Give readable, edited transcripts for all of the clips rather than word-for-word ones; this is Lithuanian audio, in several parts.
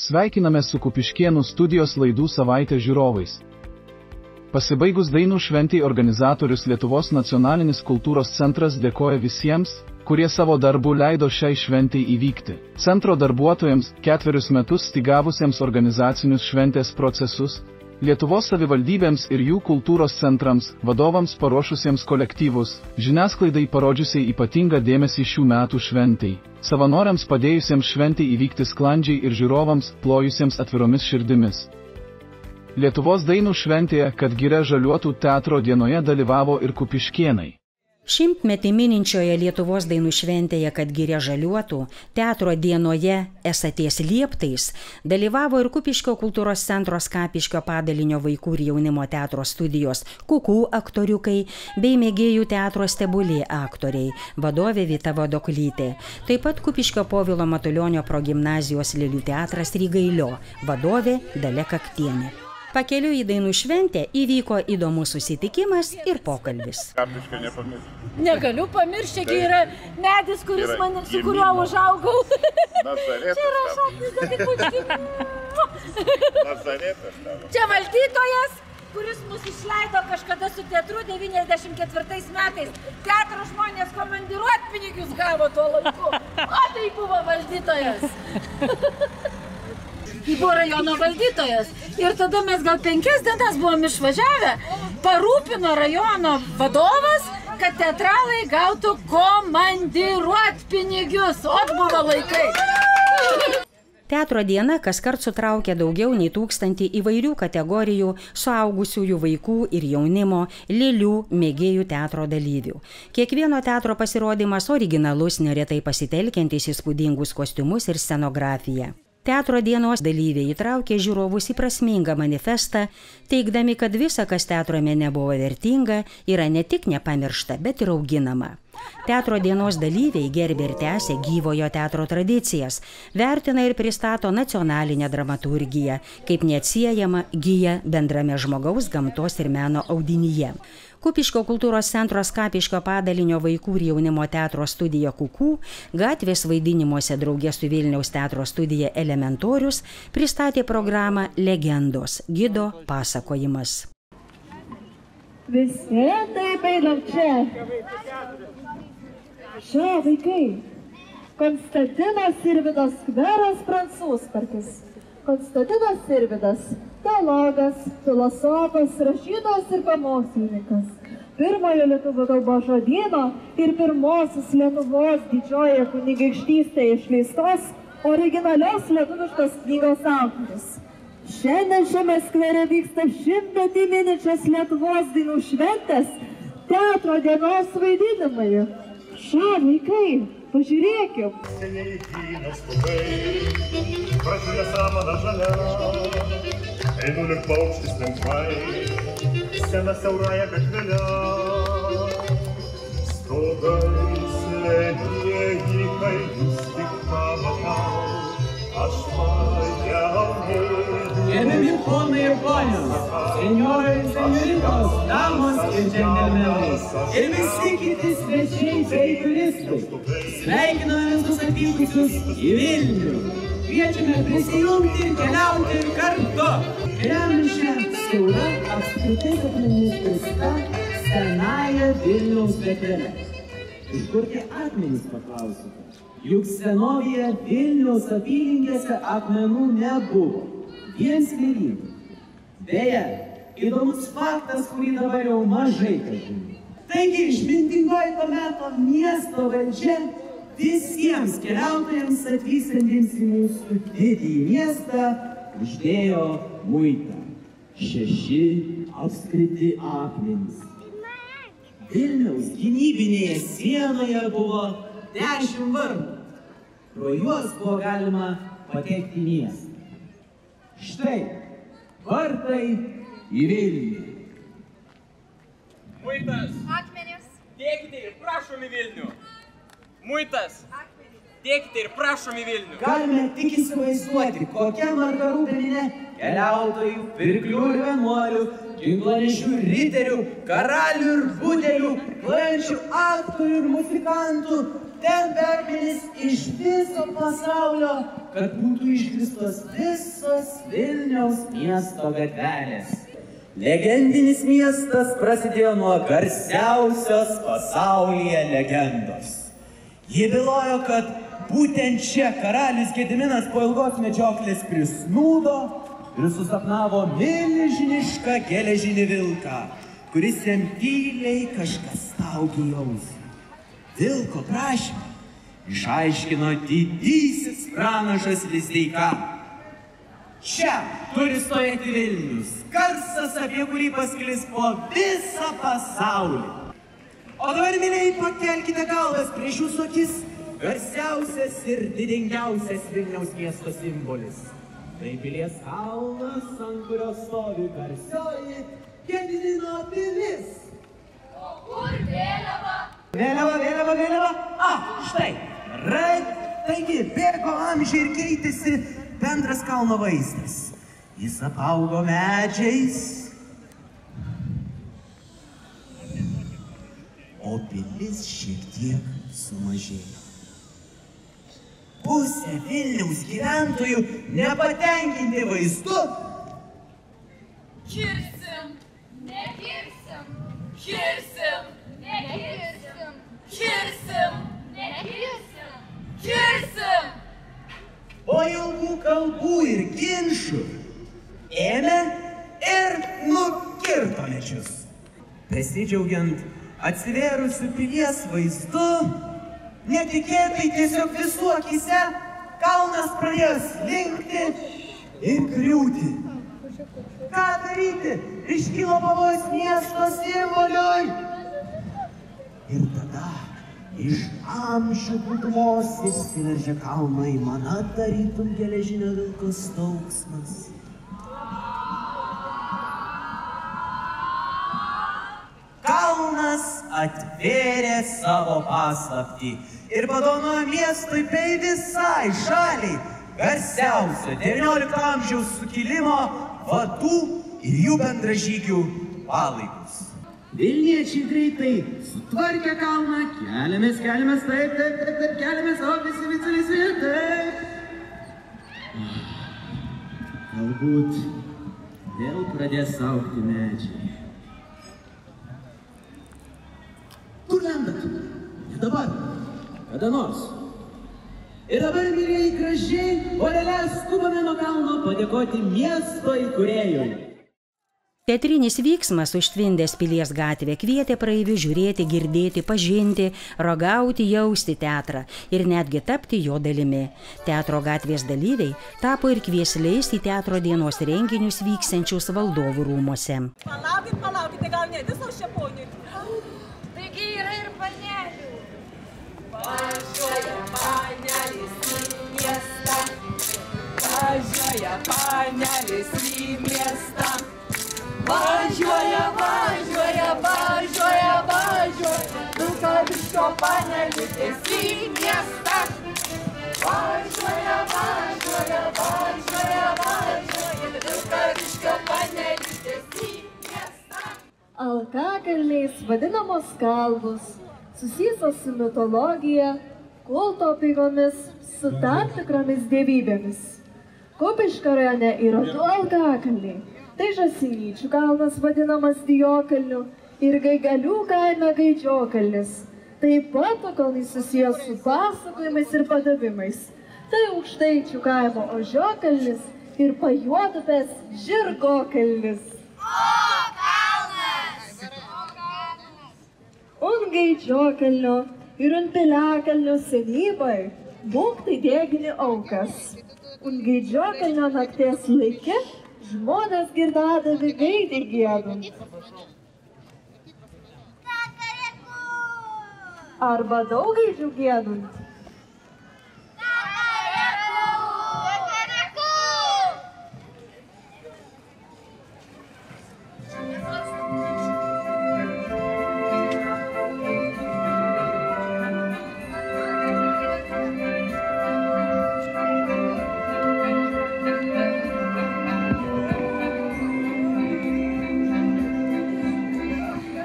Sveikiname su Kupiškėnų studijos laidų savaitės žiūrovais. Pasibaigus dainų šventei organizatorius Lietuvos nacionalinis kultūros centras dėkoja visiems, kurie savo darbų leido šiai šventei įvykti. Centro darbuotojams, 4 metus stygavusiems organizacinius šventės procesus, Lietuvos savivaldybėms ir jų kultūros centrams, vadovams paruošusiems kolektyvus, žiniasklaidai parodžiusiai ypatingą dėmesį šių metų šventei, savanoriams padėjusiems šventei įvykti sklandžiai ir žiūrovams, plojusiems atviromis širdimis. Lietuvos dainų šventėje, kad giria žaliuotų teatro dienoje dalyvavo ir Kupiškėnai. Šimtmetį mininčioje Lietuvos dainų šventėje, kad giria žaliuotų, teatro dienoje Esaties lieptais dalyvavo ir Kupiškio kultūros centro Skapiškio padalinio vaikų ir jaunimo teatro studijos Kukų aktoriukai bei mėgėjų teatro Stebulė aktoriai, vadovė Vita Vadoklytė. Taip pat Kupiškio Povilo Matulionio progimnazijos Lėlių teatras Rygailio, vadovė Dalia Kaktienė. Pakeliui į dainų šventę įvyko įdomus susitikimas ir pokalbis. Negaliu pamiršti, čia yra medis, su kuriuo užaugau. Čia valdytojas, kuris mus išleido kažkada su teatru 94 metais. Teatro žmonės komandiruotpinigius gavo tuo laiku. O tai buvo valdytojas. Jis buvo rajono valdytojas. Ir tada mes gal 5 dienas buvom išvažiavę. Parūpino rajono vadovas, kad teatralai gautų komandiruotpinigius. O buvo laikai. Teatro diena kaskart sutraukia daugiau nei 1000 įvairių kategorijų suaugusiųjų vaikų ir jaunimo, lėlių, mėgėjų teatro dalyvių. Kiekvieno teatro pasirodymas originalus, neretai pasitelkiantis įspūdingus kostiumus ir scenografiją. Teatro dienos dalyviai įtraukė žiūrovus į prasmingą manifestą, teigdami, kad visa, kas teatro mene buvo vertinga, yra ne tik nepamiršta, bet ir auginama. Teatro dienos dalyviai gerbė ir tęsė gyvojo teatro tradicijas, vertina ir pristato nacionalinę dramaturgiją, kaip neatsiejama gija bendrame žmogaus, gamtos ir meno audinyje. Kupiškio kultūros centro Skapiškio padalinio vaikų ir jaunimo teatro studija Kukų, gatvės vaidinimuose drauge su Vilniaus teatro studija Elementorius pristatė programą Legendos – gido pasakojimas. Visi taip einam čia. Čia vaikai. Konstantinas Sirvydas skveras Prancūzparkis. Konstantinas Sirvydas – teologas, filosofas, rašytojas ir pamokslininkas. Pirmojo lietuvių kalbos žodyno ir pirmosios Lietuvos didžiojoje kunigaikštystėje išleistos originalios lietuviškos knygos autoris. Šiandien šiame skvere vyksta 100-metį mininčios Lietuvos dainų šventės teatro dienos vaidinimai. Šia vaikai, pažiūrėkim. Einu lyg paukštis lengvai, scena siaurąja gatvele. Stogais lėlieji, kai jūs tik pamatau, aš pajauėju. Gerbiami ponai ir ponios, senjorai ir senjoritos, damos ir džentelmenai, ir visi kiti svečiai bei turistai, sveikiname visus atvykusius į Vilnių. Kviečiame prisijungti ir keliauti kartu. Keliaujame šią siaurą, apskritai akmenimis grįsta senąją Vilniaus gatvelę. Iš kur tie akmenys, paklausite? Juk senovėje Vilniaus apylinkėse akmenų nebuvo. Vien smėlynų. Beje, įdomus faktas, kurį dabar jau mažai kas žino. Taigi, išmintingoji to meto miesto valdžia visiems keliautojams atvykstantiems į mūsų didįjį miestą uždėjo muitą. 6 apskriti akmenys. Vilniaus gynybinėje sienoje buvo 10 vartų. Pro juos buvo galima patekti į miestą. Štai, vartai į Vilnių. Muitas. Akmenys. Dėkite ir prašom į Vilnių. Muitas. Dėkite ir prašom į Vilnių. Galime tik įsivaizduoti, kokia marga rūpeninė keliautojų, pirklių ir vienuolių, ginklanešių riterių, karalių ir budelių, klajančių aktorių ir muzikantų, ten permenis iš viso pasaulio kad būtų išgrįstos visos Vilniaus miesto gatvelės. Legendinis miestas prasidėjo nuo garsiausios pasaulyje legendos. Ji bylojo, kad būtent čia karalius Gediminas po ilgos medžioklės prisnūdo ir susapnavo milžinišką geležinį vilką, kuris jam tyliai kažką staugė į ausį. Vilko prašymą išaiškino didysis pranašas Lizdeika. Čia turi stovėti Vilnius, garsas, apie kurį pasklis po visą pasaulį. O dabar, mėlyjei, pakelkite galvas prieš jūsų akis garsiausias ir didingiausias Vilniaus miesto simbolis. Tai pilies kalnas, ant kurio stovi garsioji Gedimino pilis. O kur vėliava? Vėliava. Štai. Taigi, bėgo amžiai ir keitėsi bendras kalno vaizdas. Jis apaugo medžiais, o pilis šiek tiek sumažėjo. Pusė Vilniaus gyventojų nepatenkinti vaizdu. Kirsim, nekirsim, kirsim, nekirsim, kirsim, nekirsim, kirsim. Po ilgų kalbų ir ginčų ėmė ir nukirto medžius. Besidžiaugiant atsivėrusių pilies vaizdu, netikėtai tiesiog visų akyse kalnas pradėjo slinkti ir griūti. Ką daryti? Iškilo pavojus miesto simboliui. Ir tada iš amžių būtumos išsiveržė kalno aimana, tarytum geležinio vilko staugsmas. Kalnas atvėrė savo paslaptį ir padovanojo miestui bei visai šaliai garsiausio 19 amžiaus sukilimo vadų ir jų bendražygių palaikus. Vilniečiai greitai sutvarkė kalną, keliamės, taip, keliamės, o visi, taip. Galbūt vėl pradės augti medžiai. Kur lendat? Ne dabar, kada nors. Ir dabar, mylėjai, gražiai, orelę skubame nuo kalno padėkoti miesto įkūrėjui. Teatrinis vyksmas užtvindęs Pilies gatvę kvietė praeivius žiūrėti, girdėti, pažinti, ragauti, jausti teatrą ir netgi tapti jo dalimi. Teatro gatvės dalyviai tapo ir kviesliais į teatro dienos renginius vyksiančius Valdovų rūmuose. Palaukite, gal ne visos čia poniai? Taigi yra ir panelių. Važiuoja panelis į miestą. Važiuoja panelis į miestą. Važiuoja, Vilkaviškio panelis į miestą. Važiuoja, Vilkaviškio panelis į miestą. Alkakalniais vadinamos kalvos, susijusios su mitologija, kulto apeigomis, su tam tikromis dievybėmis. Kupiškio rajone yra du alkakalniai. Tai Žasinyčių kalnas vadinamas Dijokalniu ir Gaigalių kaime Gaidžiokalnis. Taip pat kalnai susijęs su pasakojimais ir padavimais. Tai Aukštaičių kaimo Ožiokalnis ir Pajuodupės Žirgokalnis. O, kalnas! Un Gaidžiokalnio ir un Piliakalnio senybai būktai degini aukas. Un Gaidžiokalnio nakties laike žmonės girdėdami gaidį giedant. Arba daug gaidžių giedant.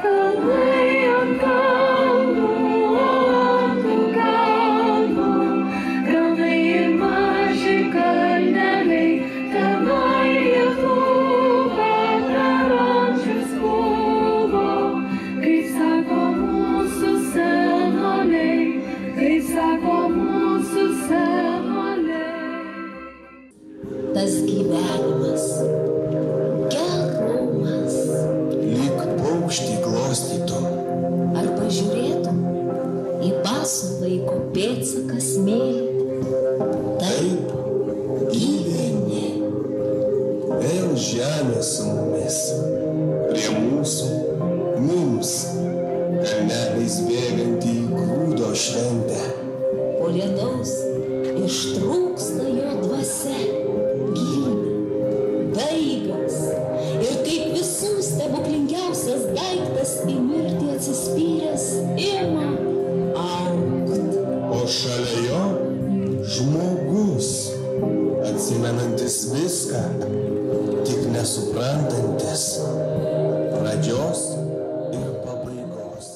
Kalnai ant kalnų, paukštį glostytų. Arba žiūrėtų į basų laiko pėdsaką smėlį. Taip, gyveni. Vėl žemė su mumis. Prie mūsų, mums. Kalneliais bėgantį į grūdo šventę. Po lietaus ištrūksta jo dvasia. Gilė, daigas. Ir kaip visų stebuklingiausias daiktas į mirtį atsispyręs ima augt. O šalia jo žmogus, atsimenantis viską, tik nesuprantantis pradžios ir pabaigos.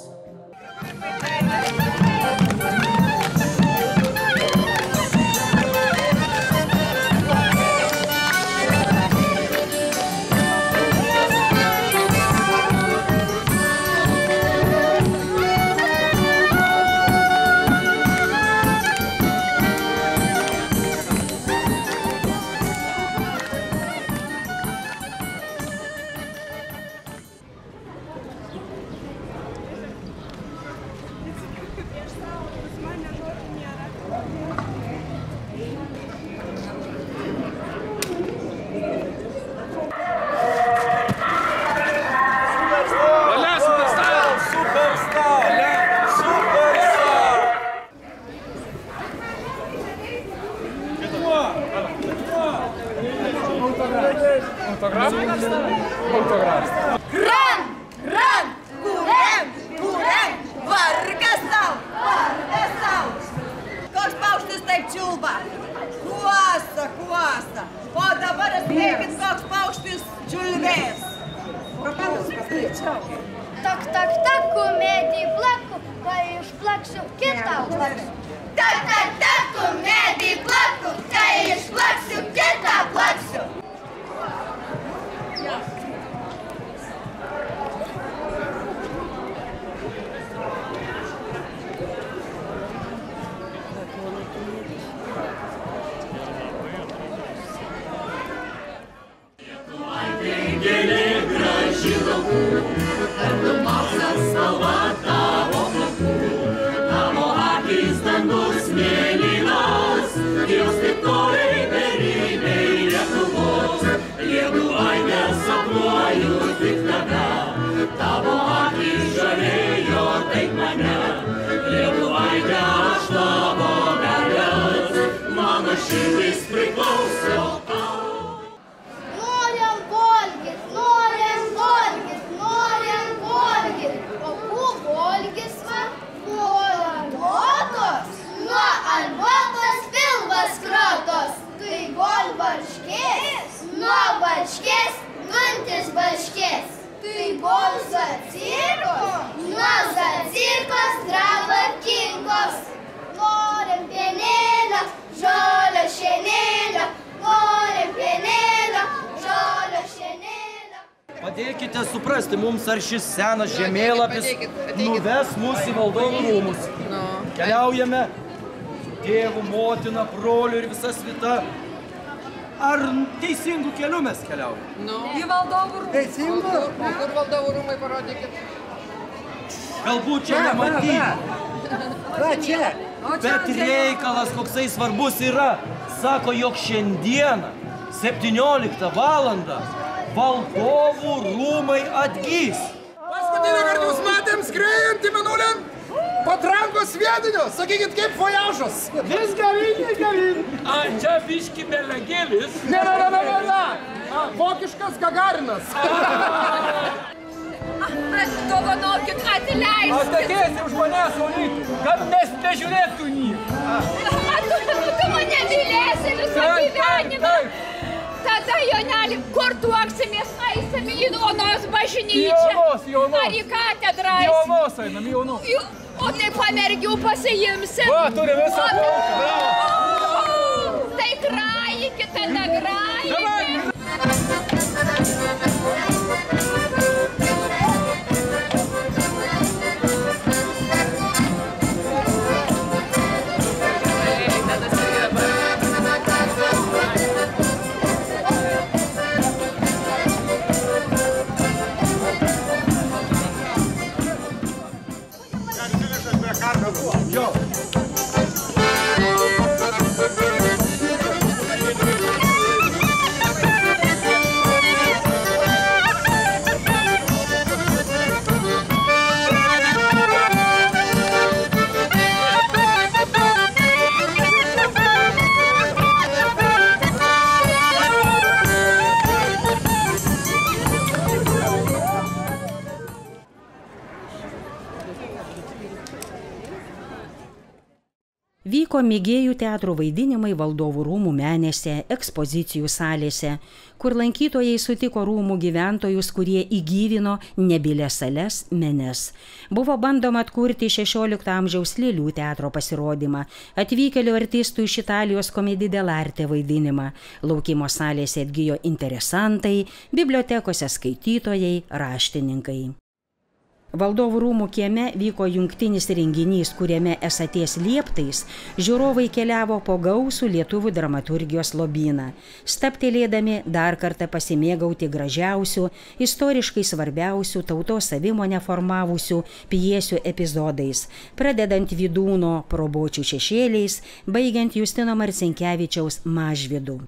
Padėkite suprasti mums, ar šis senas žemėlapis nuves mus į valdovų rūmus. Keliaujame su tėvu, motina, broliu ir visa svita. Ar teisingų kelių mes keliaujame? Į valdovų rūmus. Teisingų? O kur valdovų rūmai, parodykit? Galbūt čia nematyti. Va čia. Bet reikalas koksai svarbus yra. Sako, jog šiandieną 17 valandą valdovų rūmai atgys. Paskutinį kartą jūs matėm skrėjantį Mėnulin patrankos sviediniu. Sakykit, kaip vojažas. Vis galin. Čia biški belagėlis. Ne. Vokiškas Gagarinas. Dovanokit, atleiskit. Atakėsi už manęs, Onyti, kad mes nežiūrėtų nieko. Tu mane mylėsi visą gyvenimą. Tada, Joneli, kur tuoksimės, eisime į Onos bažnyčią. Ar į katedrą? Jaunos einam, jaunos. O tai pamergių pasiimsim. Va, turi visą plauką. Tai grajykit, tada grajykit. Vyko mėgėjų teatro vaidinimai Valdovų rūmų menėse, ekspozicijų salėse, kur lankytojai sutiko rūmų gyventojus, kurie įgyvino nebylės sales menes. Buvo bandoma atkurti 16 amžiaus Lėlių teatro pasirodymą, atvykėlių artistų iš Italijos Commedia dell'arte vaidinimą. Laukimo salėse atgijo interesantai, bibliotekose skaitytojai, raštininkai. Valdovų rūmų kieme vyko jungtinis renginys, kuriame esaties lieptais žiūrovai keliavo po gausų lietuvių dramaturgijos lobyną, stabtelėdami dar kartą pasimėgauti gražiausių, istoriškai svarbiausių tautos savimonę formavusių pjesių epizodais, pradedant Vydūno Probočių šešėliais, baigiant Justino Marcinkevičiaus Mažvydu.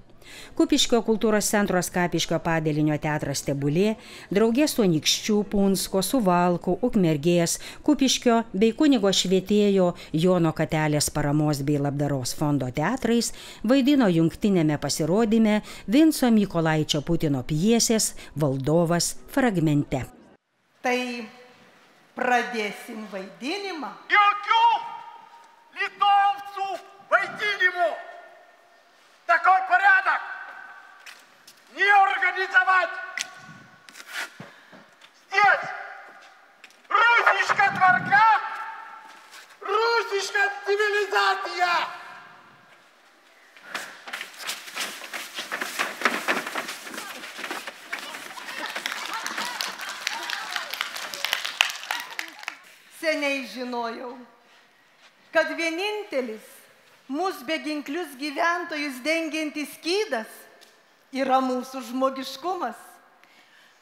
Kupiškio kultūros centro Skapiškio padalinio teatras Stebulė, draugė su Anykščių, Punsko, Suvalkų, Ukmergės, Kupiškio bei kunigo švietėjo Jono Katelės paramos bei labdaros fondo teatrais vaidino jungtinėme pasirodyme Vinco Mykolaičio Putino pjesės Valdovas fragmente. Tai pradėsim vaidinimą. Jokių litovcų vaidinimų! Такой порядок не организовать. Здесь русская творка, русская цивилизация. Seniai žinojau, kad vienintelis mūsų beginklius gyventojus dengiantis skydas yra mūsų žmogiškumas.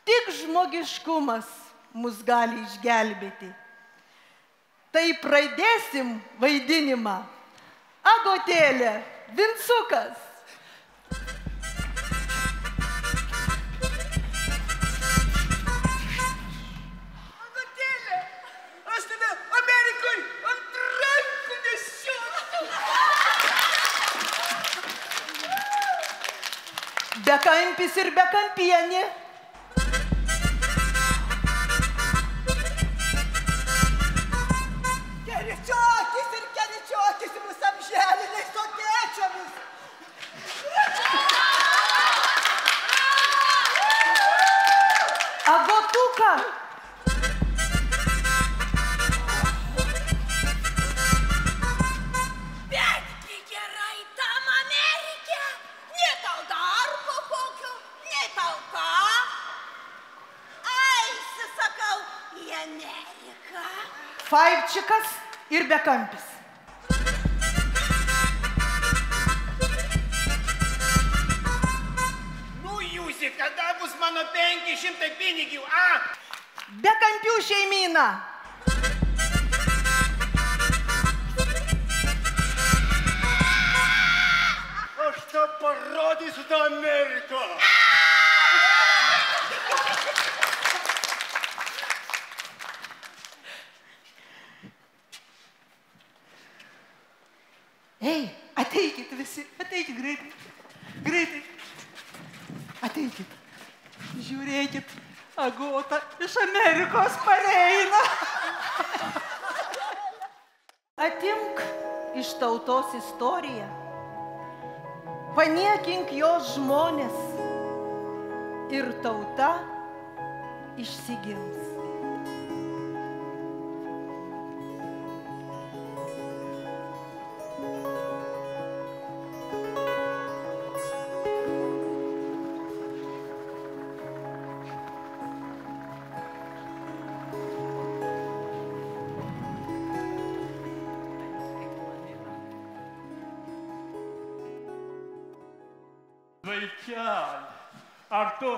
Tik žmogiškumas mus gali išgelbėti. Tai pradėsim vaidinimą. Agotėlė, Vincukas. Agotėlė, aš tave Amerikoj ant rankų nešiu. Bekampis ir bekampienė. Keričiokis ir keričiokis mus apželiniais sotėčiomis. Agotuka. Betgi gerai tam Amerike. Nie tau darbo kokio, nie tau ką. Eisi, sakau, į Ameriką. Faivčikas ir bekampis. Nu, Jūsi, kada bus mano 500 pinigių, a? Bekampių šeimyna. Aš tau parodysiu tą Ameriką. Ei, ateikit visi, ateikit greitai, greitai. Ateikit, žiūrėkit, Agota iš Amerikos pareina. Atimk iš tautos istoriją, paniekink jos žmonės ir tauta išsigims. Vaikeli, ar tu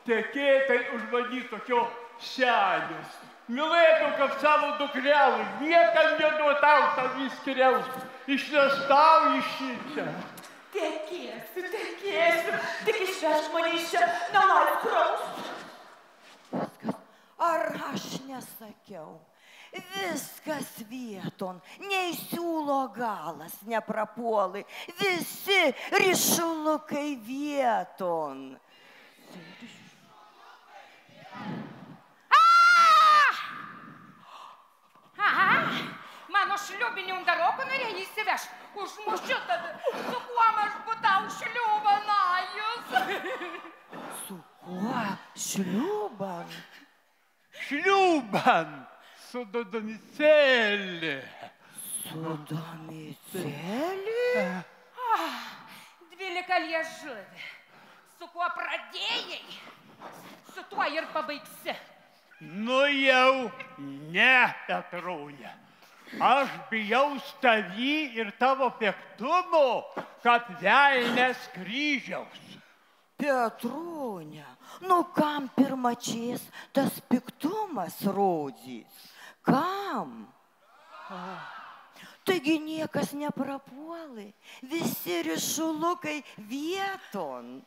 tekėtai už mani tokio senės? Mylėtum, kad savo dukrelų niekam neduotau tam įskiriaus, išnestau iš šičia. Tekėsiu, tekėsiu, tik išveš mane iš čia, nenoriu kraus. Ar aš nesakiau? Viskas vieton, nei siūlo galas neprapuolai, visi ryšulukai vieton. Aha, mano šliubinį ungarokų norėjai įsivežti. aš užmušiu tave. Su kuom aš būtau šliūbanajus? Su kuo šliūban? Šliūban su Donicėlį. Su Donicėlį? 12 liežuvį. Su kuo pradėjai, su tuo ir pabaigsi. Nu jau ne, Petrūnė. Aš bijau tavį ir tavo piktumo, kad velnias kryžiaus. Petrūnė, nu kam pirmačiais tas piktumas rodys? Kam? Taigi niekas neprapuolai, visi ryšulukai vieton.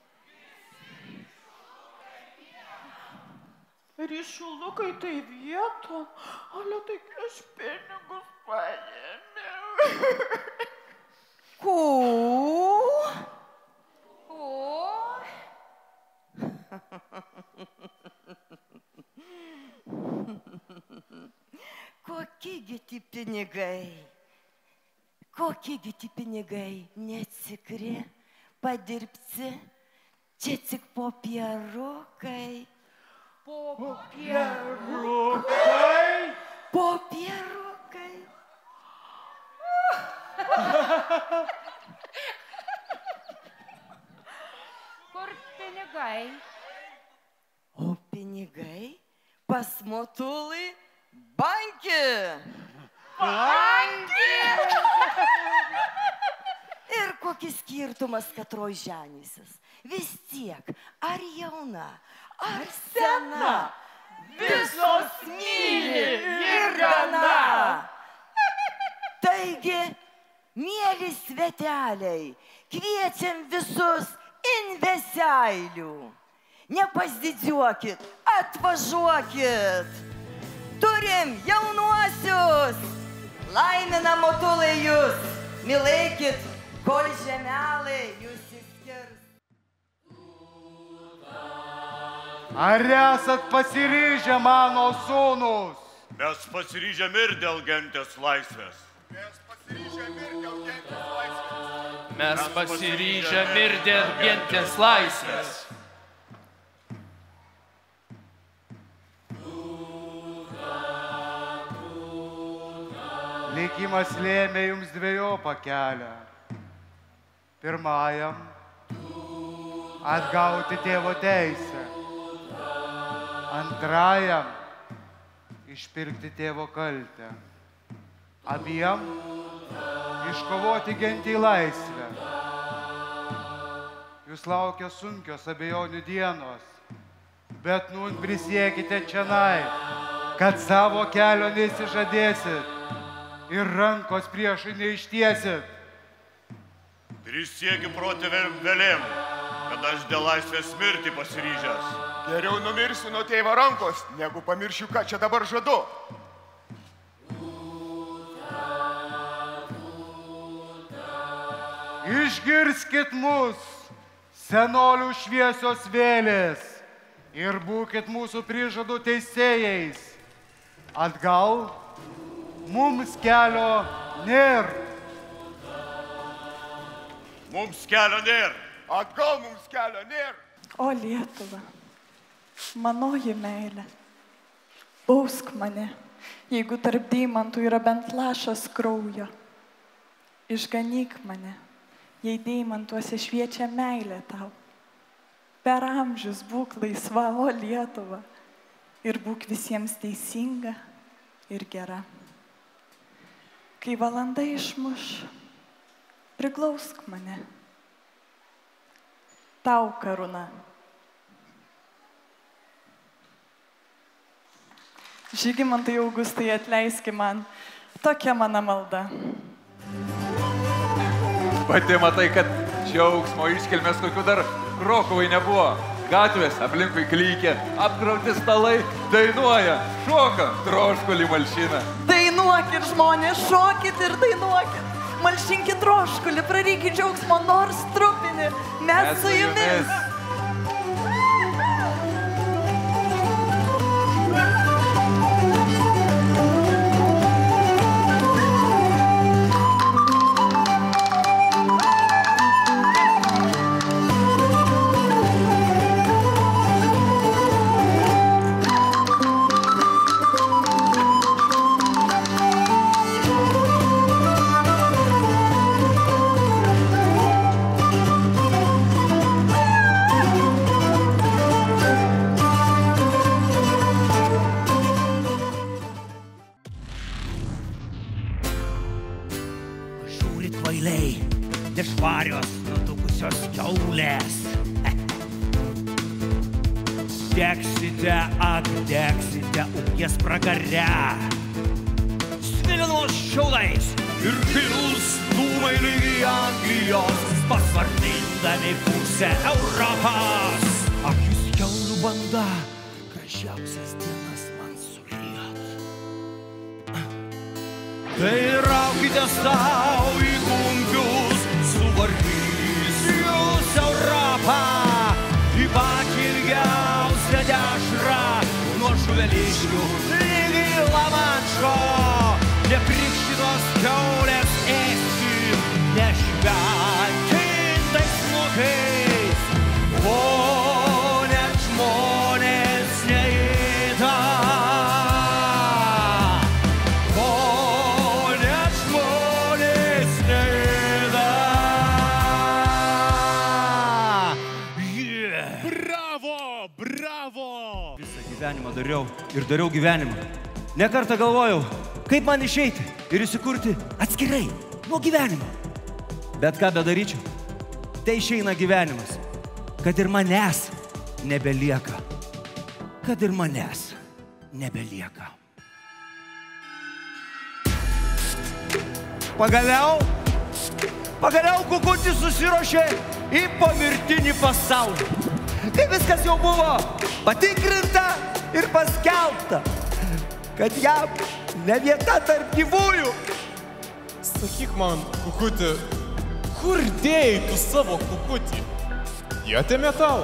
Ryšulukai tai vieton, ale taigi aš pinigus paėmiau. Ko? Kokiegi ti pinigai? Kokiegi ti pinigai? Neatsikri, padirbsi, čia tik popierukai. Popierukai? Popierukai. Kur pinigai? O pinigai pas Motulį banke. Banke? Ir kokis skirtumas, kad rožanysis. Vis tiek, ar jauna, ar sena, visos myli ir gana. Taigi, mieli sveteliai, kviečiam visus inveseilių. Nepasdidžiuokit, atvažiuokit. Turim jaunuosius. Laiminam Motulai jūs. Mylėkit, kol žemelai jūs išskirs. Ar esat pasiryžę, mano sūnus? Mes pasiryžę mir dėl gentės laisvės. Mes pasiryžę mir dėl gentės laisvės. Likimas lėmė jums dvejopą kelią. Pirmajam – atgauti tėvo teisę. Antrajam – išpirkti tėvo kaltę. Abiem – iškovoti gentį laisvę. Jūs laukia sunkios abejonių dienos, bet nun prisiekite čianai, kad savo kelio neįsižadėsit ir rankos priešai neištiesit. Prisiekiu protėviam vėlėm, kad aš dėl laisvės mirti pasiryžęs. Geriau numirsiu nuo tėvo rankos, negu pamiršiu, ką čia dabar žadu. Išgirskit mus, senolių šviesios vėlės, ir būkit mūsų prižadų teisėjais. Atgal mums kelio nėr. Mums kelio nėr. Atgal mums kelio nėr. O Lietuva, manoji meilė, bausk mane, jeigu tarp deimantų yra bent lašas kraujo. Išganyk mane, jei deimantuose šviečia meilė tau. Per amžius būk laisva, o Lietuva, ir būk visiems teisinga ir gera. Kai valanda išmuš, priglausk mane. Tau karūna. Žygimantai Augustai, atleiski man, tokia mano malda. Pati matai, kad džiaugsmo iškilmės tokių dar Krokuvai nebuvo. Gatvės aplinkui klykia, apkrauti stalai, dainuoja, šoka, troškulį malšina. Dainuokit, žmonės, šokit ir dainuokit. Malšinkit troškulį, prarykit džiaugsmo nors trupinį. Mes su jumis. gyvuliai, nešvarios nutukusios kiaulės. Degsite, degsite ugnies pragare, svilinamos šiaulais ir kils dūmai lygi Anglijos, pasvartindami pusę Europos. Ak, jūs kiaulių banda, gražiausias dienas man sulijot. Tai raukite sau į kumpius, suvarys jūs Europą, į patį ilgiausią dešrą, nuo Žuveliškių ligi Lamanšo, nekrikštytos kiaulės ėsti, nešventintais smūgiais, o net žmonės neįda. O net žmonės neįda. Bravo! Visą gyvenimą dariau ir dariau gyvenimą. Ne kartą galvojau, kaip man išeiti ir įsikurti atskirai nuo gyvenimo. Bet ką bedaryčiau, tai išeina gyvenimas, kad ir manęs nebelieka. Kad ir manęs nebelieka. Pagaliau Kukutis susiruošė į pomirtinį pasaulį. Kai viskas jau buvo patikrinta ir paskelbta, kad jam ne vieta tarp gyvųjų. Sakyk man, Kukuti, kur dėjai tu savo Kukutį? Jie atėmė tau.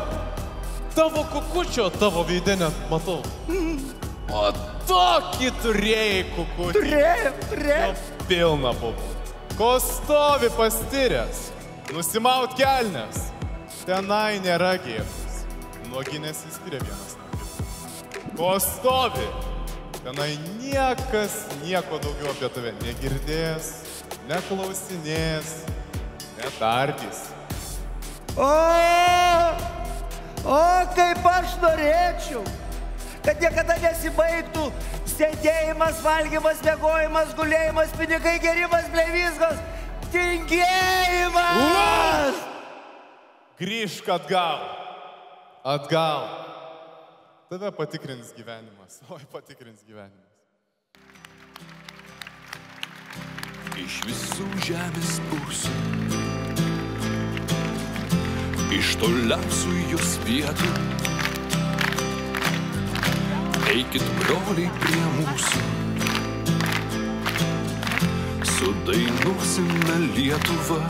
Tavo Kukučio tavo veide net matau. O tokį turėjai Kukutį. Turėjau. Pilna buvo. Ko stovi pastiręs, nusimaut kelnes. Tenai nėra gėdos. Nuogi nesiskiria vienas nuo kito. Ko stovi, tenai niekas nieko daugiau apie tave negirdės, neklausinės, netardys. O kaip aš norėčiau, kad niekada nesibaigtų sėdėjimas, valgymas, miegojimas, gulėjimas, pinigai, gerimas, blevyzgos, tingėjimas! Grįžk atgal. Atgal. Tave patikrins gyvenimas. Oi, patikrins gyvenimas. Iš visų žemės pusių, iš toliausių jos vietų, eikit broliai prie mūsų, sudainuosime Lietuvą.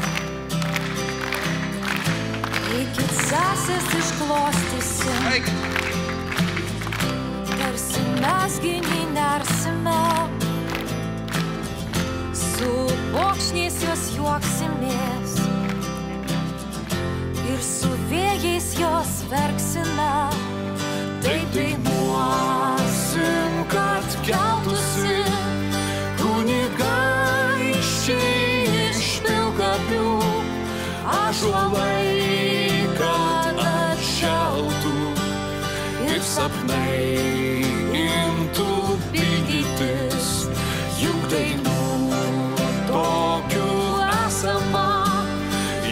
Eikit sesės išklostysim, tarsi mes gini nersime, su bokšniais jos juoksimės ir su vėjais jos verksime. Taip dainuosim, kad keltųsi kunigaikščiai iš pilkapių, ąžuolai, kad atšaltų ir sapnai imtų pildytis, juk dainų tokių esama,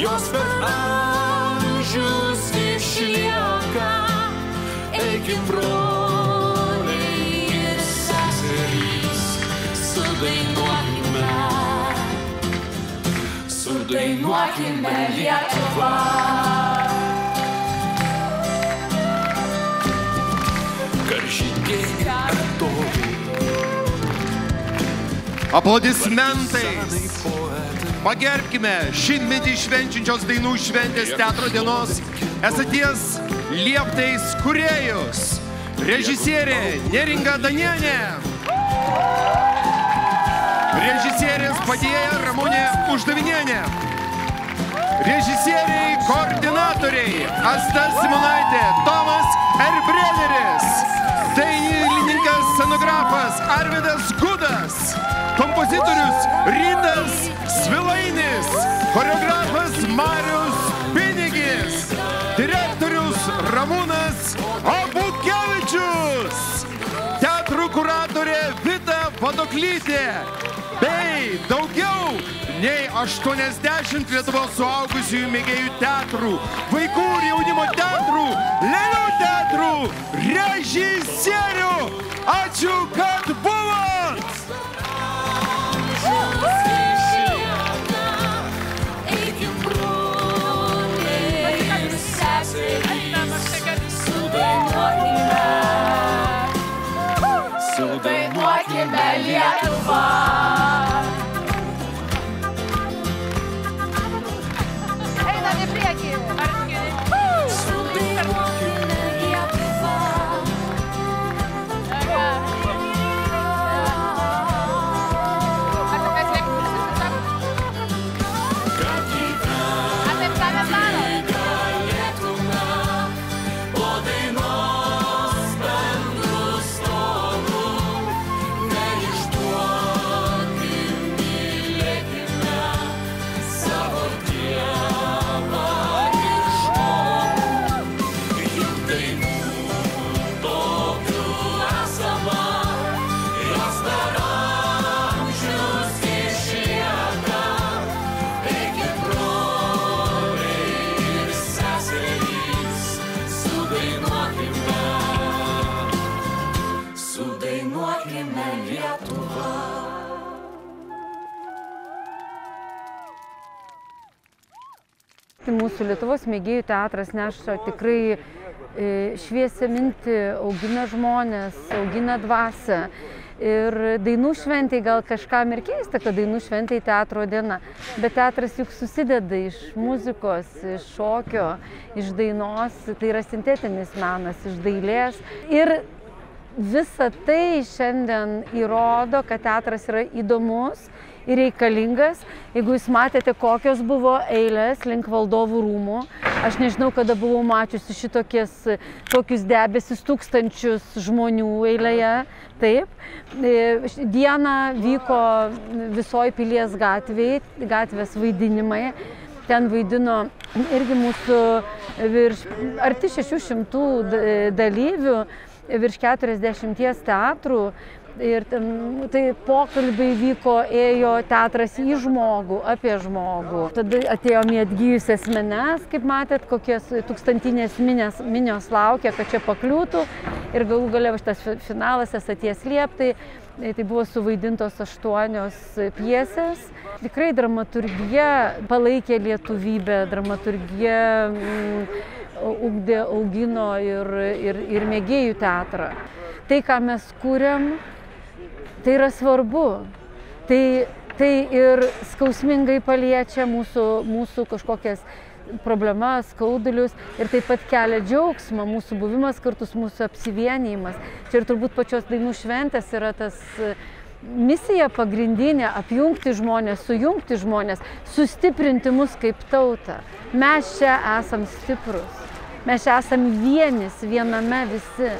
jos per amžius išlieka. Eikim broliai ir seserys, sudainuokime Lietuvą. Karžygėjai artoriai, aplodismentais pagerbkime šimtmetį švenčiančios dainų šventės teatro dienos esaties lieptais kūrėjus. Režisierė Neringa Danienė, režisierės padėjėja Ramunė Uždavinienė, režisieriai koordinatoriai Asta Simonaitė, Tomas Erbrederis, dainininkas scenografas Arvydas Gudas, kompozitorius Rytas Svilainis, choreografas Marius Pinigis, direktorius Ramūnas Abukevičius, teatrų kuratorė Vita Paduklytė bei daugiau nei 80 Lietuvos suaugusiųjų mėgėjų teatrų, vaikų ir jaunimo teatrų, lėlių teatrų, režisierių. Ačiū, kad buvot! Sudainuokime Lietuvą. Einam į priekį. Sudainuokime Lietuvą. Kad gyvenime galėtume po dainos bendru stogu. Neišduokim, mylėkime savo Dievą ir žmogų. Juk dainų tokių esama, jos dar amžius išlieka. Eikit broliai ir seserys, sudainuokime Lietuvą. Mūsų Lietuvos mėgėjų teatras neša tikrai šviesią mintį, augina žmonės, augina dvasią. Ir dainų šventėj gal kažkam ir keista, kad dainų šventėj teatro diena, bet teatras juk susideda iš muzikos, iš šokio, iš dainos, tai yra sintetinis menas, iš dailės. Ir visa tai šiandien įrodo, kad teatras yra įdomus ir reikalingas. Jeigu jūs matėte, kokios buvo eilės link Valdovų rūmų, aš nežinau, kada buvau mačiusi tokius debesis, tūkstančius žmonių eilėje. Taip. Dieną vyko visoje Pilies gatvės vaidinimai. Ten vaidino irgi mūsų arti 600 dalyvių, virš 40 teatrų. Ir tai pokalbiai vyko, ėjo teatras į žmogų, apie žmogų. Tada atėjom į atgyjusias mines, kaip matėt, kokios tūkstantinės minios laukia, kad čia pakliūtų. Ir galų gale šitas finalas Esaties lieptai. Tai buvo suvaidintos 8 pjesės. Tikrai dramaturgija palaikė lietuvybę, dramaturgija ugdė, augino ir mėgėjų teatrą. Tai, ką mes kūrėm, tai yra svarbu. Tai ir skausmingai paliečia mūsų kažkokias problemas, skaudulius ir taip pat kelia džiaugsmą, mūsų buvimas kartu, mūsų apsivienijimas. Čia ir turbūt pačios dainų šventės yra tas misija pagrindinė - apjungti žmonės, sujungti žmonės, sustiprinti mus kaip tautą. Mes čia esam stiprus, mes čia esam vienis, viename visi.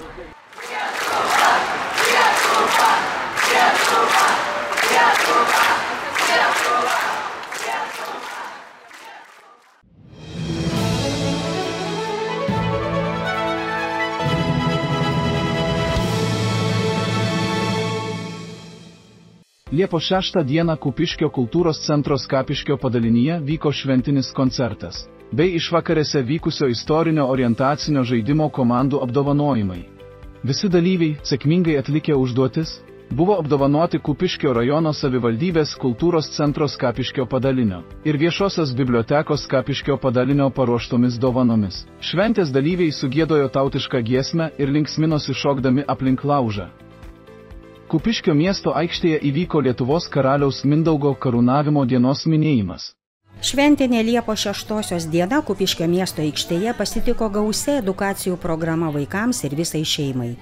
Liepos 6 dieną Kupiškio kultūros centro Skapiškio padalinyje vyko šventinis koncertas, bei išvakarėse vykusio istorinio orientacinio žaidimo komandų apdovanojimai. Visi dalyviai, sėkmingai atlikę užduotis, buvo apdovanoti Kupiškio rajono savivaldybės kultūros centro Skapiškio padalinio ir viešosios bibliotekos Skapiškio padalinio paruoštomis dovanomis. Šventės dalyviai sugiedojo tautišką giesmę ir linksminosi šokdami aplink laužą. Kupiškio miesto aikštėje įvyko Lietuvos karaliaus Mindaugo karūnavimo dienos minėjimas. Šventinė Liepos 6 diena Kupiškio miesto aikštėje pasitiko gausia edukacijų programa vaikams ir visai šeimai.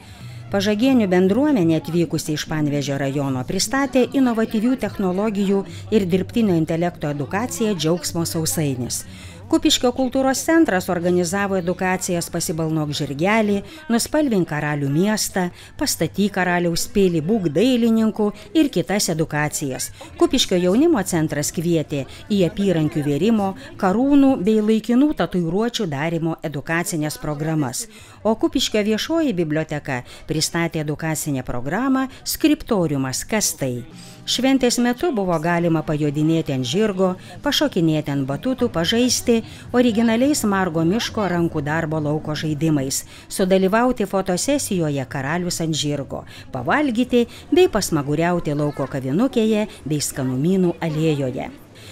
Pažagienių bendruomenė atvykusi iš Panevėžio rajono pristatė inovatyvių technologijų ir dirbtinio intelekto edukaciją Džiaugsmo sausainis. Kupiškio kultūros centras organizavo edukacijas Pasibalnok žirgelį, Nuspalvink karalių miestą, Pastatyk karaliaus pilį, Būk dailininku ir kitas edukacijas. Kupiškio jaunimo centras kvietė į apyrankių vėrimo, karūnų bei laikinų tatuiruočių darymo edukacinės programas. o Kupiškio viešoji biblioteka pristatė edukacinę programą Skriptoriumas – kas tai? Šventės metu buvo galima pajodinėti ant žirgo, pašokinėti ant batutų, pažaisti originaliais Margo miško rankų darbo lauko žaidimais, sudalyvauti fotosesijoje Karalius ant žirgo, pavalgyti bei pasmaguriauti lauko kavinukėje bei Skanumynų alėjoje.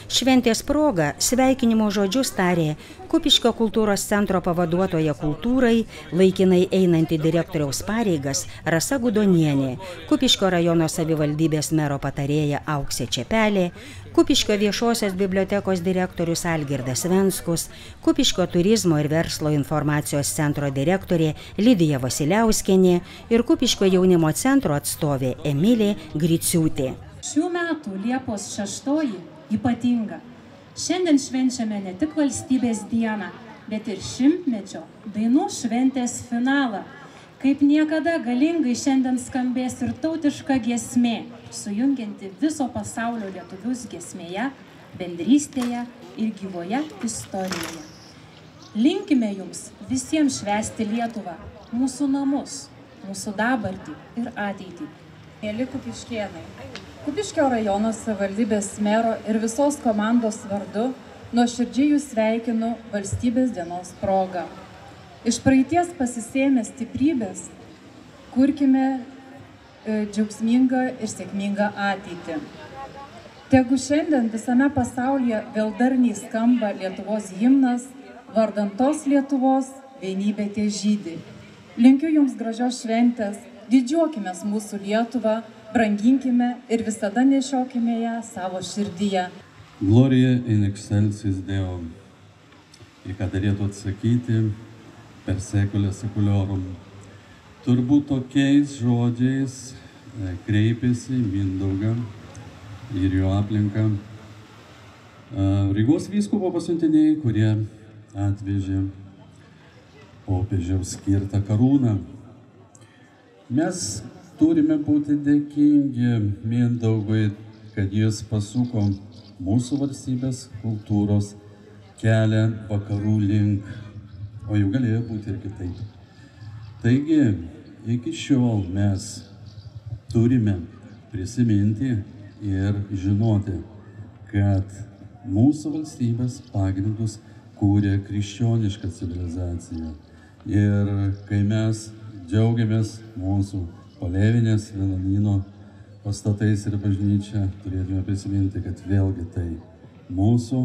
Šventės proga sveikinimo žodžius tarė Kupiškio kultūros centro pavaduotoja kultūrai, laikinai einanti direktoriaus pareigas Rasa Gudonienė, Kupiškio rajono savivaldybės mero patarėja Auksė Čepelė, Kupiškio viešosios bibliotekos direktorius Algirdas Venskus, Kupiškio turizmo ir verslo informacijos centro direktorė Lidija Vasiliauskienė ir Kupiškio jaunimo centro atstovė Emilė Griciūtė. Šių metų Liepos 6 ypatinga. Šiandien švenčiame ne tik valstybės dieną, bet ir šimtmečio dainų šventės finalą. Kaip niekada galingai šiandien skambės ir tautiška giesmė, sujungianti viso pasaulio lietuvius giesmėje, bendrystėje ir gyvoje istorijoje. Linkime jums visiems švęsti Lietuvą, mūsų namus, mūsų dabartį ir ateitį. Mėly kupiškėnai, Kupiškio rajono savivaldybės mero ir visos komandos vardu nuoširdžiai jūs sveikinu valstybės dienos proga. Iš praeities pasisėmę stiprybės, kurkime džiaugsmingą ir sėkmingą ateitį. Tegu šiandien visame pasaulyje vėl darniai skamba Lietuvos himnas, vardan tos Lietuvos vienybė težydi. Linkiu jums gražios šventės, didžiuokimės mūsų Lietuvą, branginkime ir visada nešiokime ją savo širdyje. Gloria in excelsis Deo. Į ką darėtų atsakyti per sekulę sekuliorum. Turbūt tokiais žodžiais kreipėsi Mindaugą ir jo aplinką Rygos vyskupo pasiuntiniai, kurie atvežė popiežiaus skirtą karūną. Mes turime būti dėkingi Mindaugui, kad jis pasuko mūsų valstybės kultūros kelią vakarų link, o jau galėjo būti ir kitaip. Taigi, iki šiol mes turime prisiminti ir žinoti, kad mūsų valstybės pagrindus kūrė krikščioniška civilizacija. Ir kai mes džiaugiamės mūsų Palėvinės vienuolyno pastatais ir bažnyčia, turėtume prisiminti, kad vėlgi tai mūsų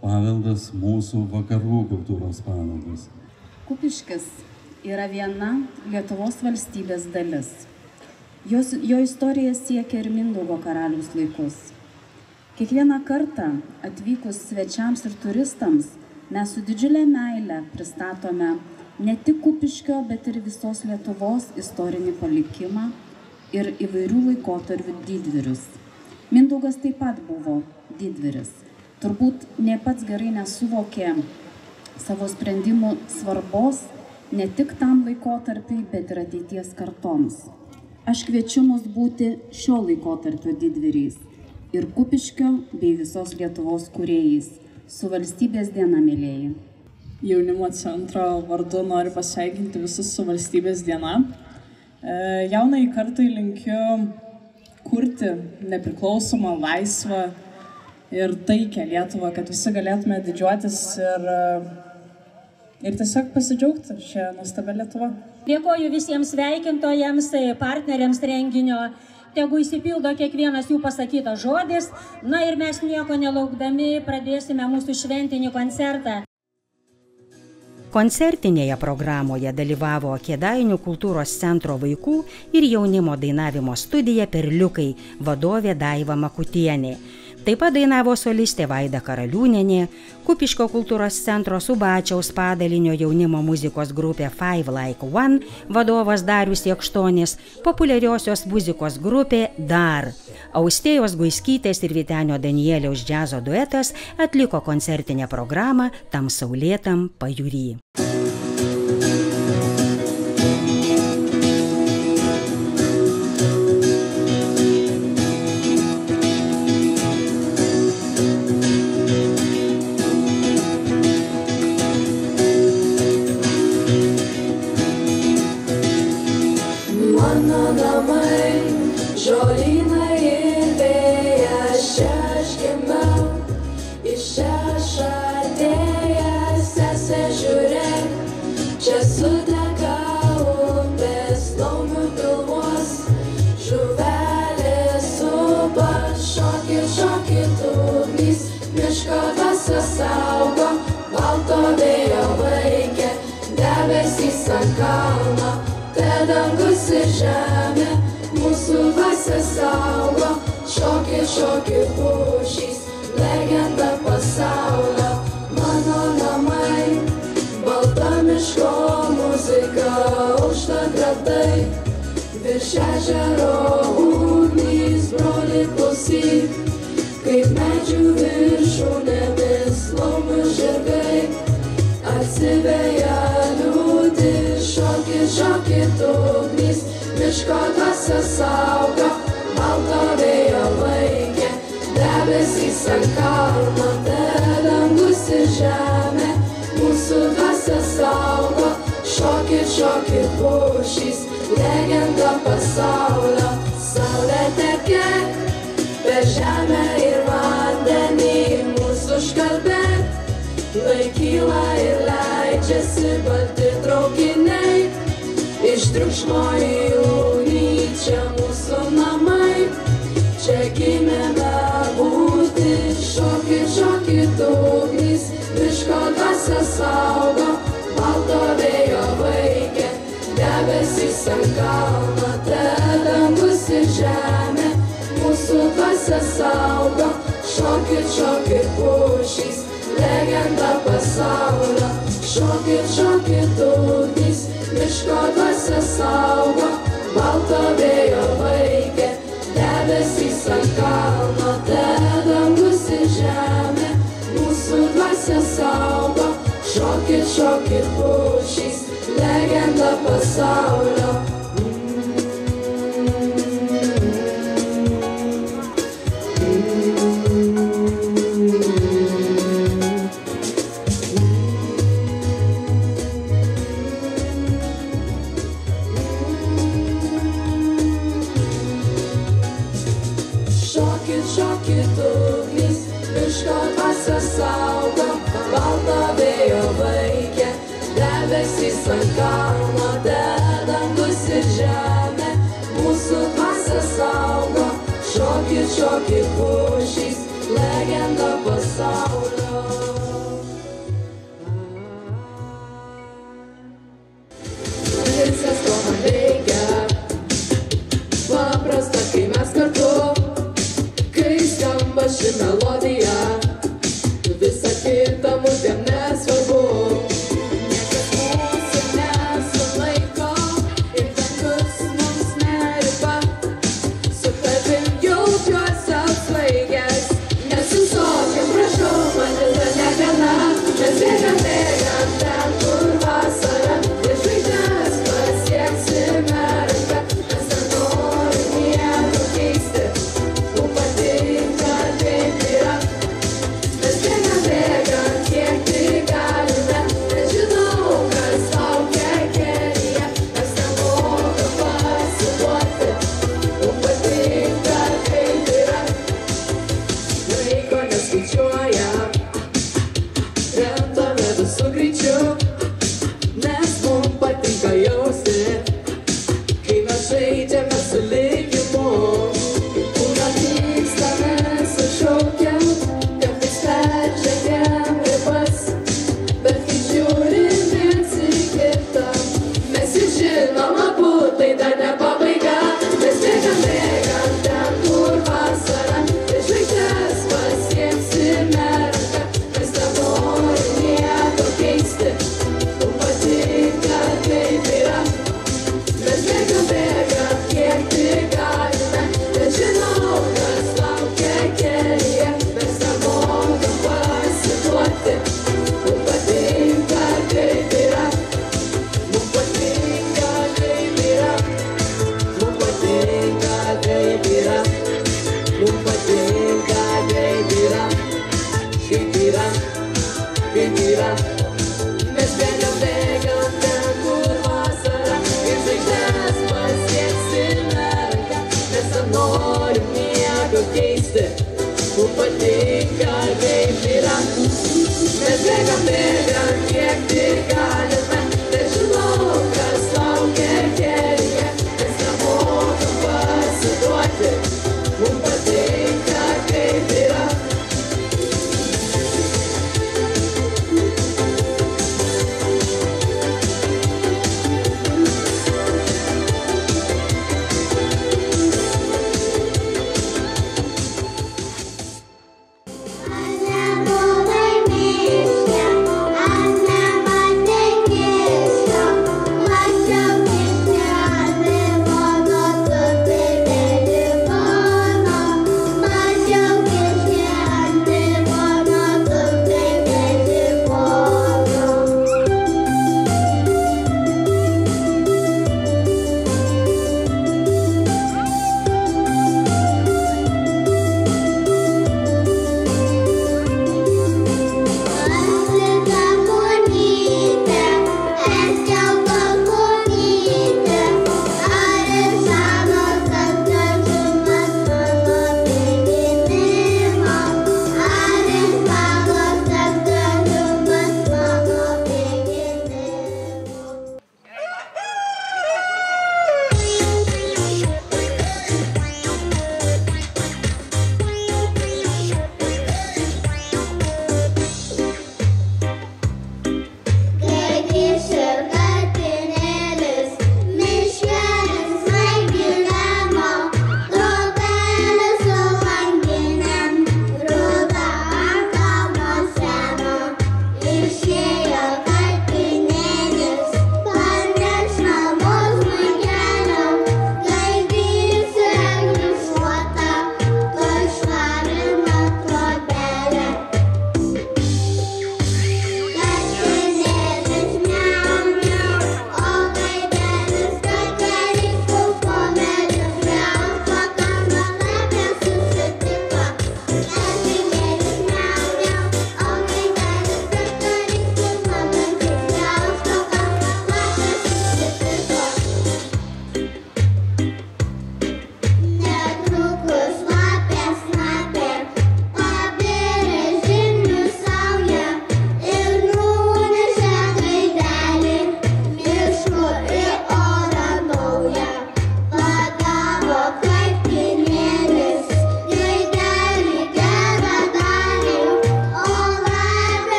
paveldas, mūsų vakarų kultūros paveldas. Kupiškis yra viena Lietuvos valstybės dalis. Jo istorija siekia ir Mindaugo karaliaus laikus. Kiekvieną kartą atvykus svečiams ir turistams mes su didžiulė meile pristatome ne tik Kupiškio, bet ir visos Lietuvos istorinį palikimą ir įvairių laikotarpių didvyrius. Mindaugas taip pat buvo didvyris. Turbūt ne pats gerai nesuvokė savo sprendimų svarbos ne tik tam laikotarpiui, bet ir ateities kartoms. Aš kviečiu mus būti šio laikotarpio didvyriais ir Kupiškio bei visos Lietuvos kūrėjais. Su valstybės diena, mielieji. Jaunimo centro vardu noriu pasveikinti visus su valstybės diena. Jaunai kartai linkiu kurti nepriklausomą, laisvą ir taikę Lietuvą, kad visi galėtume didžiuotis ir tiesiog pasidžiaugti šią nuostabią Lietuvą. Dėkoju visiems sveikintojams, partneriams renginio. Tegu įsipildo kiekvienas jų pasakytas žodis. Na ir mes nieko nelaukdami pradėsime mūsų šventinį koncertą. Koncertinėje programoje dalyvavo Kėdainių kultūros centro vaikų ir jaunimo dainavimo studija Perliukai, vadovė Daiva Makutienė. Taip pat dainavo solistė Vaida Karaliūnienė, Kupiškio kultūros centro Subačiaus padalinio jaunimo muzikos grupė Five Like One, vadovas Darius Jakštonis, populiariosios muzikos grupė Dar. Austėjos Guiskytės ir Vytenio Danieliaus džiazo duetas atliko koncertinę programą Tam saulėtam pajūry. Uolynai ir vėjas, čia aš gimiau, iš čia aš atėjęs, esi žiūrėk, čia sudega upės, laumių pilvos, žuvelės supa, šokit ugnys, miško dvasia saugo, balto vėjo vaikė, debesys ant kalno, te dangus ir žemė, mūsų dvasia saugo, šokit pušys, legenda pasaulio, mano namai, balta miško muzika, užtat radai, virš ežero ugnys, broli klausyk, kaip medžių viršūnėmis laumių žirgai, atsiveja liūdį, šokit ugnys, miško dvasia saugo, balto vėjo laikė, debesys ant kalno, te dangus ir žemė, mūsų dvasia saugo, šokit pušys, legenda pasaulio, saulė tekėk, per žemę ir vandenį mūsų užkalbėk, laikyla ir leidžiasi balti traukiniai, iš triukšmo į ugnį, čia mūsų namai, čia gimėme būti, šokit ugnys, miško dvasia saugo, balto vėjo vaikė, debesys ant kalno, te dangus ir žemė, mūsų dvasia saugo, šokit pušys, legenda pasaulio, šokit ugnys, miško dvasia saugo, balto vėjo vaikė, debesys ant kalno, te dangus ir žemė, mūsų dvasia saugo, šokit pušys, legenda pasaulio. Šokit ugnys, miško dvasia saugo, balto vėjo vaikė, debesys ant kalno, te dangus ir žemė, mūsų dvasia saugo, šokit pušys, legenda pasaulio. Viskas, ko man reikia, paprasta, kai mes kartu, kai skamba ši melodija, visa kita mudėm nesvarbu. Niekas mūsų nesulaiko ir dangus mums neriba, su tavim jaučiuosi apsvaigęs, nesustokim, prašau mane nenorim nieko keisti, mums patinka kaip yra. Mes bėgam, kiek tik galime, bet žinau, kas laukia kelyje. Mes nemokam pasiduoti, mums patinka kaip yra.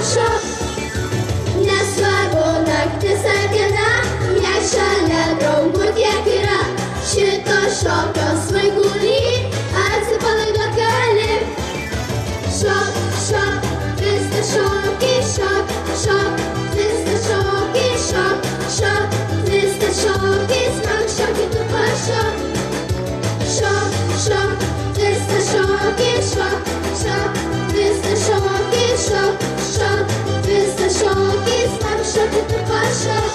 pašok. Nesvarbu naktis ar diena, jei šalia draugų tiek yra. Šito šokio svaigulį atsipalaiduot gali. Šok, šok, viską šokį, šok, šok, viską šokį, šok, šok, viską šokį, smagu šokį tu pašok. Šok, šok, viską šokį, šok, šok, viską šokį, šok, šok, viską šokį, smagu šokį tu pašok.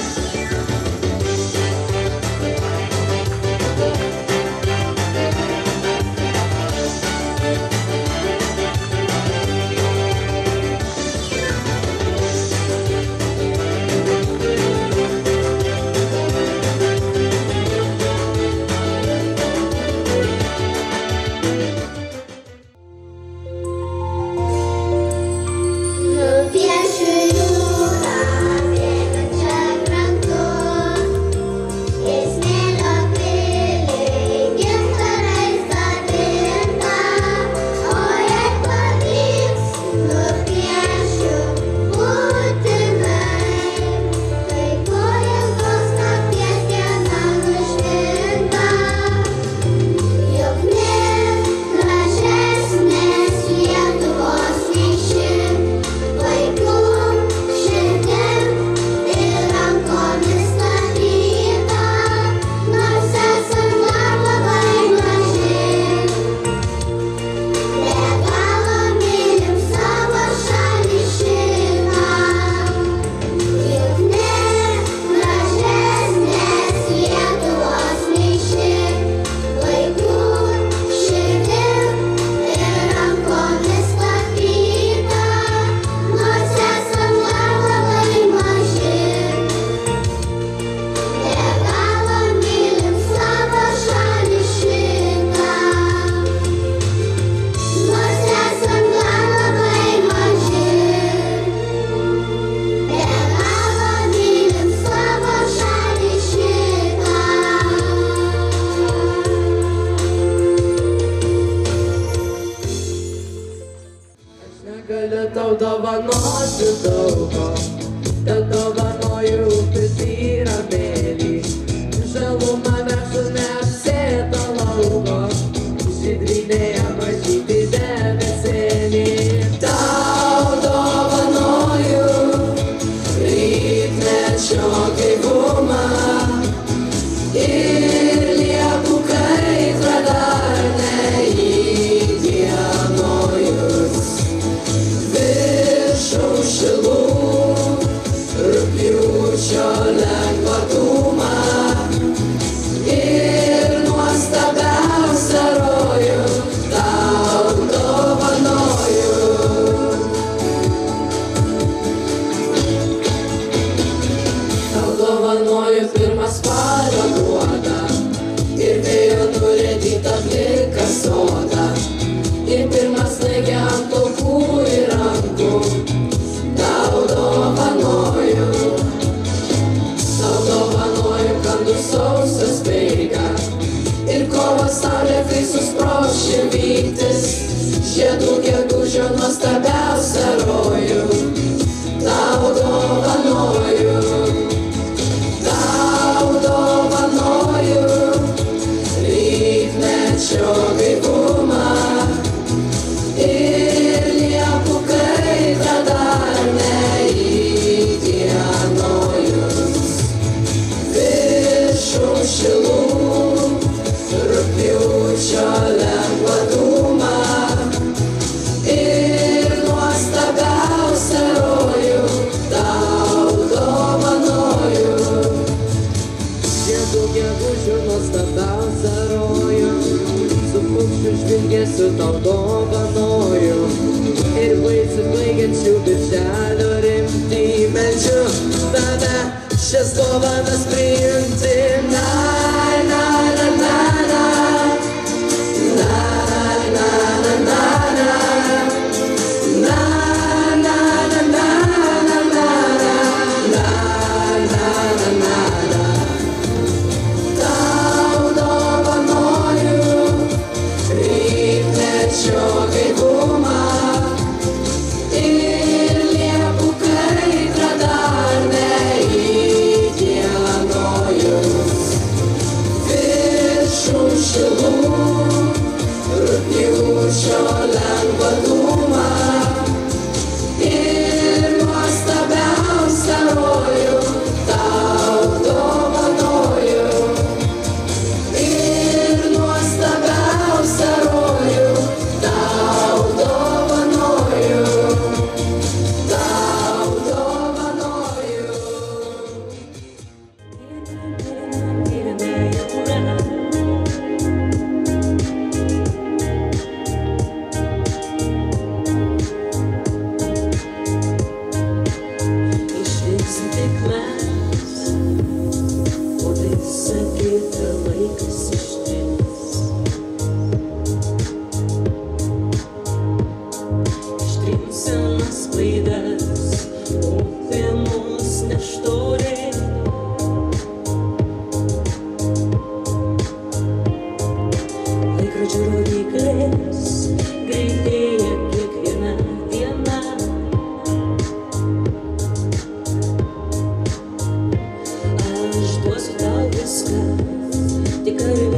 Tau dovanosiu daugo, tau dovanoju pridyrą mėlį. Žalumą vežu neapsėtą lauko, žydrinėje mažyti debesėlį. Tau dovanoju rytmečio gaivumą ir lieku kaitra dar neįdienojus. Šilų, rugpjūčio lengvatumą ir nuostabiausią rojų tau dovanoju. Tau dovanoju pirmą spalio gruodą ir vėjo nurėdytą pliką sodą ir pirmą snaigę ant plaukų ir rankų. Tau dovanoju kandų sausio speigą ir kovo saulė, kai susprošė vyktis, žiedų gegužio nuostabiausią rojų. Tau dovanoju rytmečio gaivumą ir lieku kaitra dar neįdienojus. Viršum šilų, rugpjūčio lengvatumą ir nuostabiausią rojų tau dovanoju. Žiedų gegužių nuostabiausią rojų, su paukščių žvilgesiu tau dovanoju ir baigiančių birželio rimtį meldžiu tave šias dovanas priimti. Na, na, na, na, na, na, na, na, na, na, na, na, na, na, na. Tau dovanoju rytmečio gaivumą ir lieku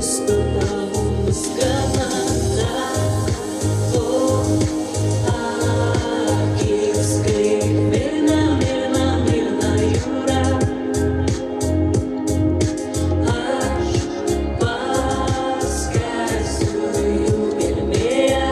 visko tau bus gana. Tavo akis kaip mirna, mirna, mirna jūra. Aš paskelsiu jų gelmėje.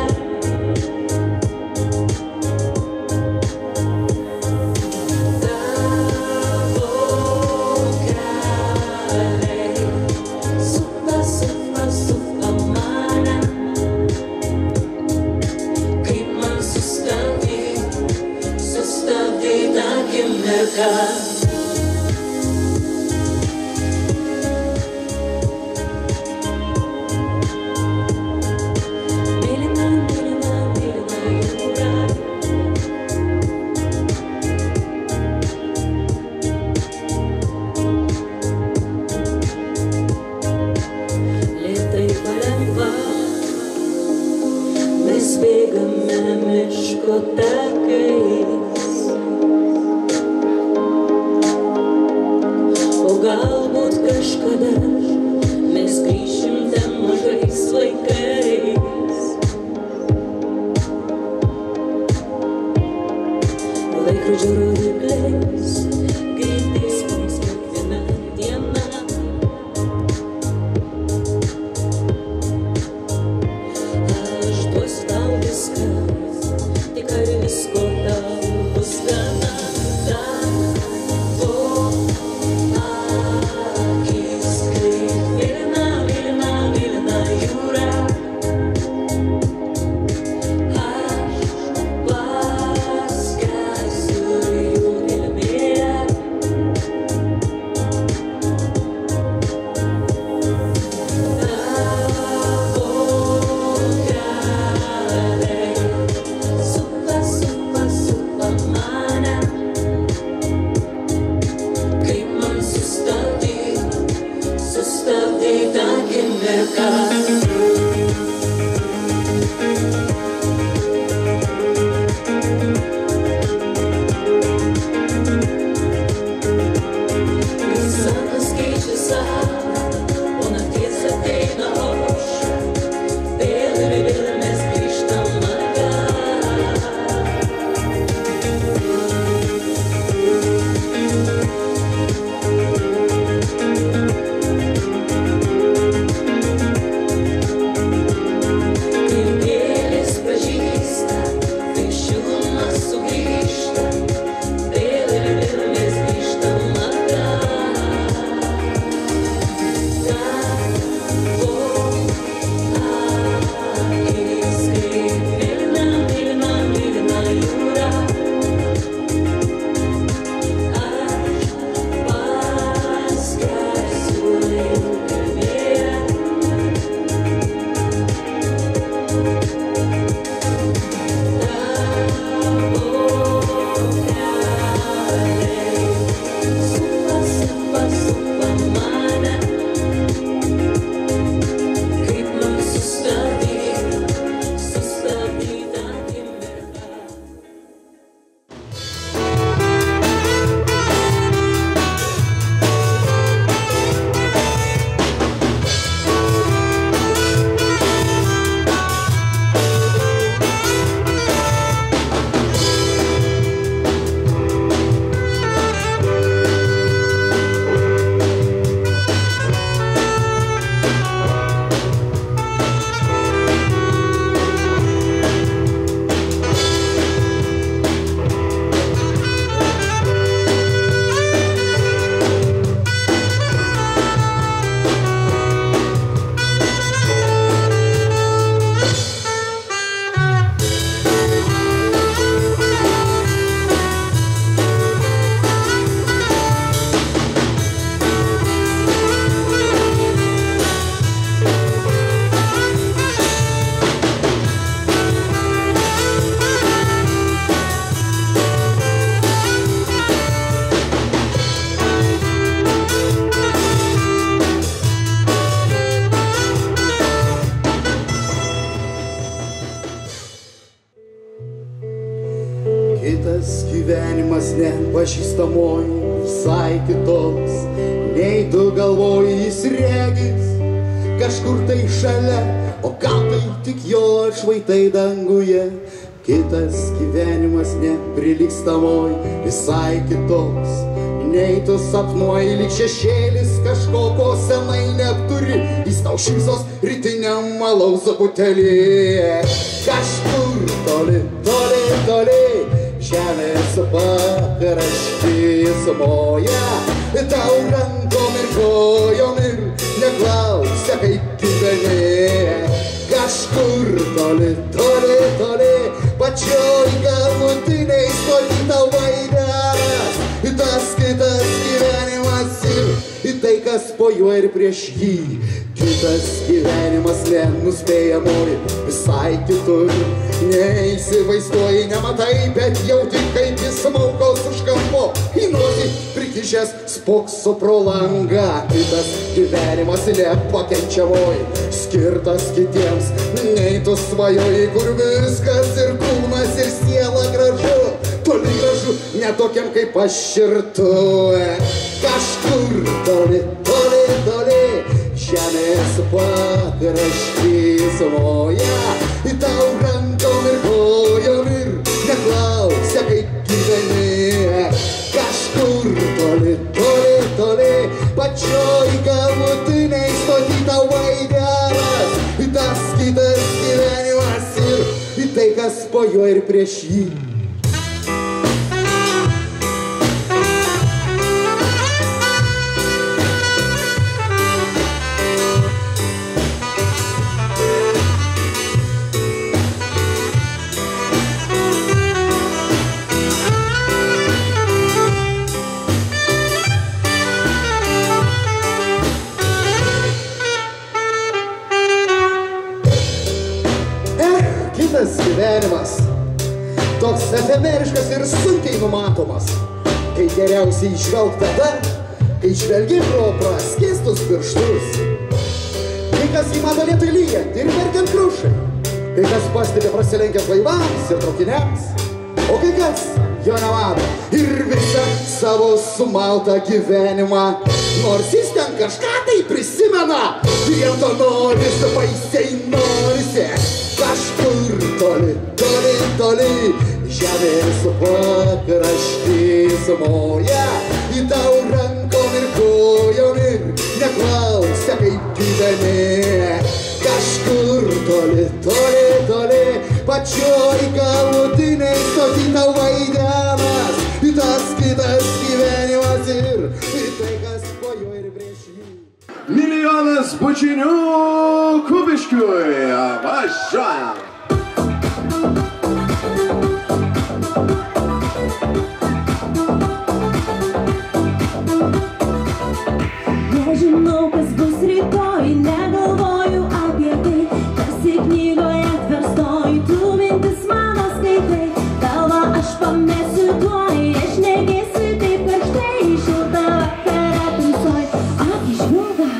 Lėtai palengva mes bėgame miško takais, o galbūt kažkada mes grįšim ten mažais vaikais. Laikrodžio rodikliais greitais mums kiekviena diena. Aš duosiu tau viską, tik ar visko tau bus gana. Tavo akis kaip mirna, mirna, mirna jūra. Aš paskelsiu jų gelmėje. Supa, supa, supa mane. Kaip man sustabdyt tą akimirką. Kai sapnas keičia sapną, o nakties ateina aušra, vėl ir vėl mes grįžtam atgal. Kai gėlės pražysta, kai šiluma sugrįžta, vėl ir vėl mes grįžtam atgal. Tavo akis kaip mirna, mirna, mirna jūra. Aš paskelsiu jų gelmėje. Supa, supa, supa mane. Kaip man sustabdyt tą akimirką. Kitas gyvenimas nepažįstamoji, visai kitoks, nei tu galvoji jis regis, kažkur tai šalia, o gal tai tik jo atšvaitai danguje. Kitas gyvenimas neprilygstamoj, visai kitoks, nei tu sapnuoji, lyg šešėlis kažko, ko senai neturi. Jis tau šypsos rytiniam alaus butelį. Kažkur toli, toli, toli, žemės pakraštys moja, tau rankom ir kojom ir neklausia, kaip gyveni. Kažkur toli, toli, toli, pačioj galutiniai stoli tau vaidas, tas kitas gyvenimas ir tai, kas po juo ir prieš jį. Kitas gyvenimas nenuspėjamoji, visai kitur. Neįsivaizduoji, nematai, bet jauti, kaip jis maukos už kampo. Į nosį prikišęs spokso pro langą. Kitas gyvenimas nepakenčiamoji, skirtas kitiems, nei tu svajoji, kur viskas ir kūnas ir siela gražu. Toli gražu, netokiam kaip aš ir tu. Kažkur toli, toli, toli, žemės pakraštys moja, tau rankom ir kojom ir neklausia, kaip gyveni. Kažkur toli, toli, toli, pačioj galutiniai stoti tau vaidenas, tas kitas gyvenimas ir tai, kas po juo ir prieš jį. Gyvenimas toks efemeriškas ir sunkiai numatomas, kai geriausiai žvelg tada, kai žvelgi pro praskėstus pirštus. Kai kas jį mato lietai lyjant ir verkiant krušai, kai kas pastebi prasilenkiant laivams ir traukiniams, o kai kas jo nemato ir visą savo sumaltą gyvenimą, nors jis ten kažką tai prisimena, jam to norisi, baisiai norisi. Kažkur toli, toli, toli, žemės pakraštys moja, tau rankom ir kojom ir neklausia, kaip gyveni. Kažkur toli, toli, toli, pačioj galutiniai stoti tau vaidenas, tas kitas gyvenimas ir tai, kas po juo ir prieš jį. Milijonas bučinių Kupiškiui, važiuojam! Nežinau, kas bus rytoj, negalvoju apie tai, tarsi knygoje atverstoj, tu mintis mano skaitai, galvą aš pamesiu tuoj, aš negėsiu taip karštai, šiltą vakarą tamsoj, akį žvilga.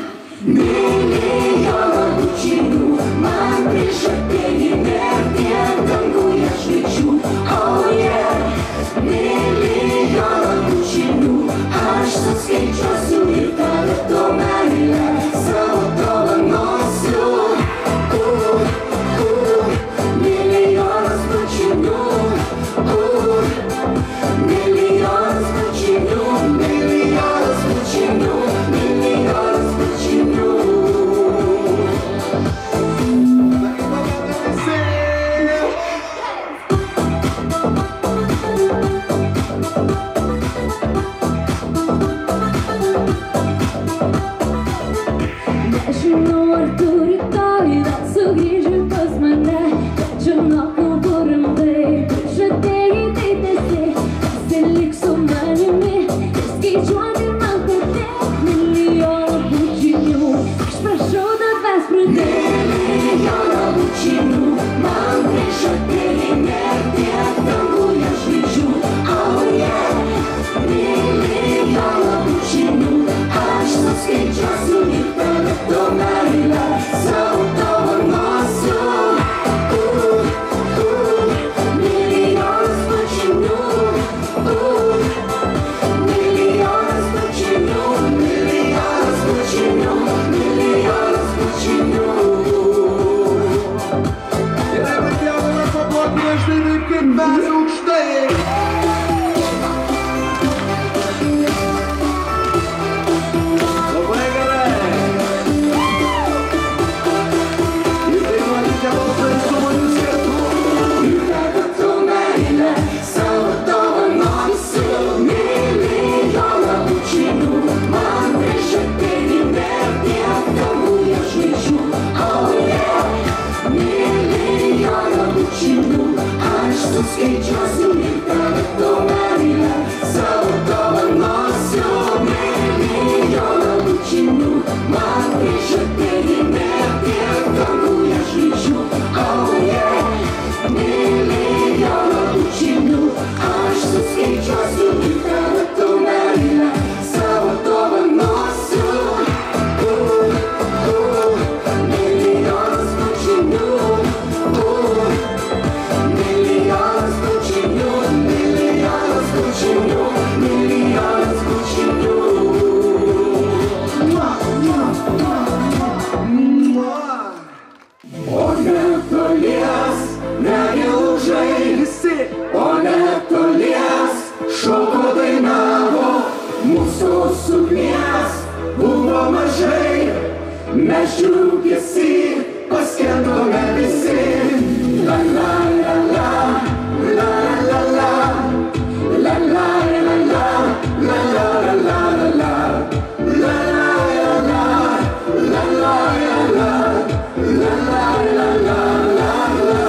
Milijoną bučinių man prižadėji vertien danguje žvaigždžių, oh yeah. Milijoną bučinių aš suskaičiuosiu ir tave to meilę mažai, mes džiaugiasi, paskendome visi. La la la la, la la la, la la la la, la la la la la, la la la la, la la la la, la la la la la.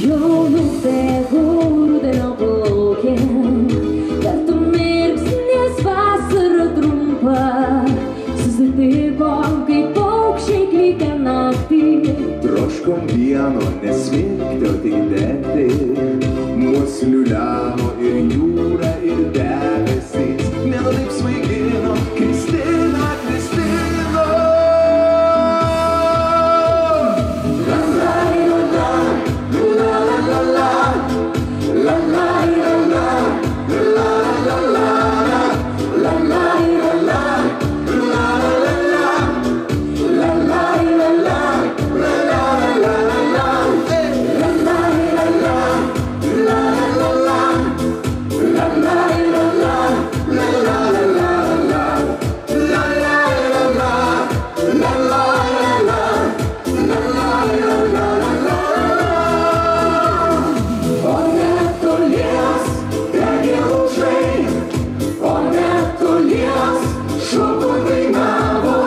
Jaunų figų rudenio plaukė, kartu mirksnės vasara trumpa, susitikom kaip paukščiai klykia naktį. Troškom vieno nesmilkti, o tik degti, mus liuliavo ir jūra, ir debesys. Mėno taip svaigino, Kristina, Kristina. La la la la, la la la la, la la la la, la la la la, la la la la, la la la, la la la la, la la la la, la la la la, la la la, la la la la, la la la la, la la la la, la la la la, la la la la. O netolies degė laužai, o netolies šoko dainavo,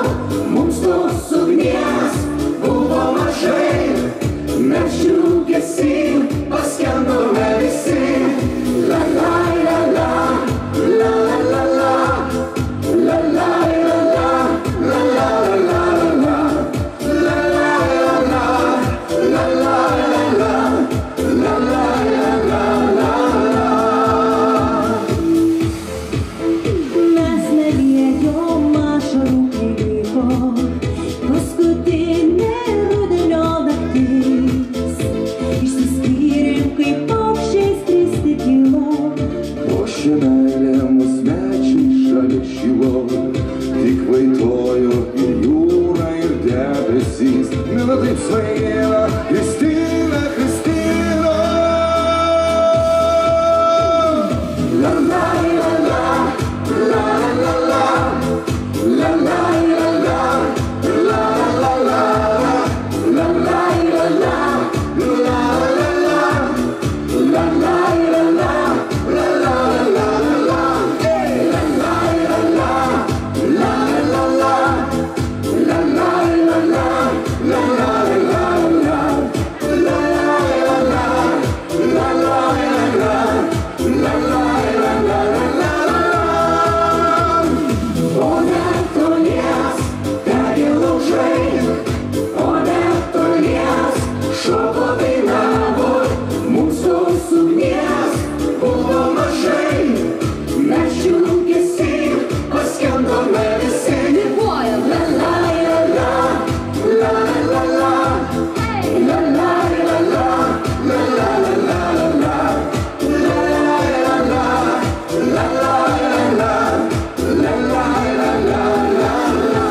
mums tos ugnies buvo mažai, mes džiaugiasi, paskendome visi. La la la la, la la la la, la la la la, la la la la, la la la la, la la la la, la la la la. Mes neliejom ašarų liko, paskutinė rudenio naktis. Išsiskyrėm kaip paukščiai skristi kilo. O ši meilė mus mečiai šalia šilo, tik vaitojo ir jūra, ir debesys. Mėno taip svaigina, Kristina, Kristina. La la la la, la la la, la la la la, la la la, la la la la, la la la, la la la la, la la la la, la la la la, la la la, la la la la, la la la la, la la la la, la la la la, la la la la. O netolies degė laužai, o netolies šoko dainavo, mums tos ugnies buvo mažai, mes džiaugiasi, paskendome visi. Dėkojam. La la la la, la la la, la la la la, la la la la, la la la la, la la la la, la la la la.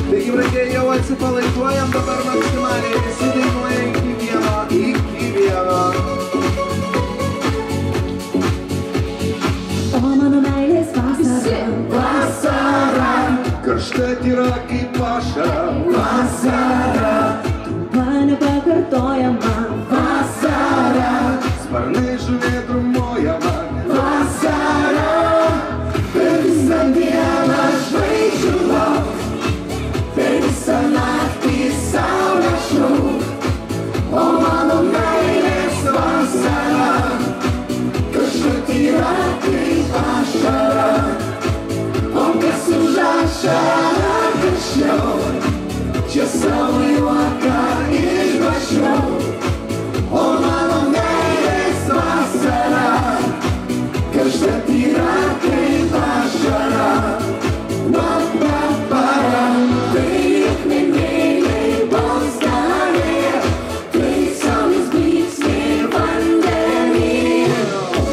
Taigi, brangieji, jau atsipalaiduojam, dabar maksimaliai visi dainuoja iki vieno, iki vieno. O mano meilės vasara, Vasara, karšta tyra kaip ašara. Vasara, trumpa nepakartojama. vasara, sparnai žuvėdrų mojama. Vasara, per visą dieną žvaigždžių lauk, per visą naktį saulė šauk. O mano meilės vasara, karšta tyra kaip ašara. O kas už ašarą karščiau, čia savo juoką išvažiau. O mano meilės vasara, karšta tyra kaip ašara. Va, va, para, tai juk nemėliai balstarė, tai saulės blyksniai vandenį.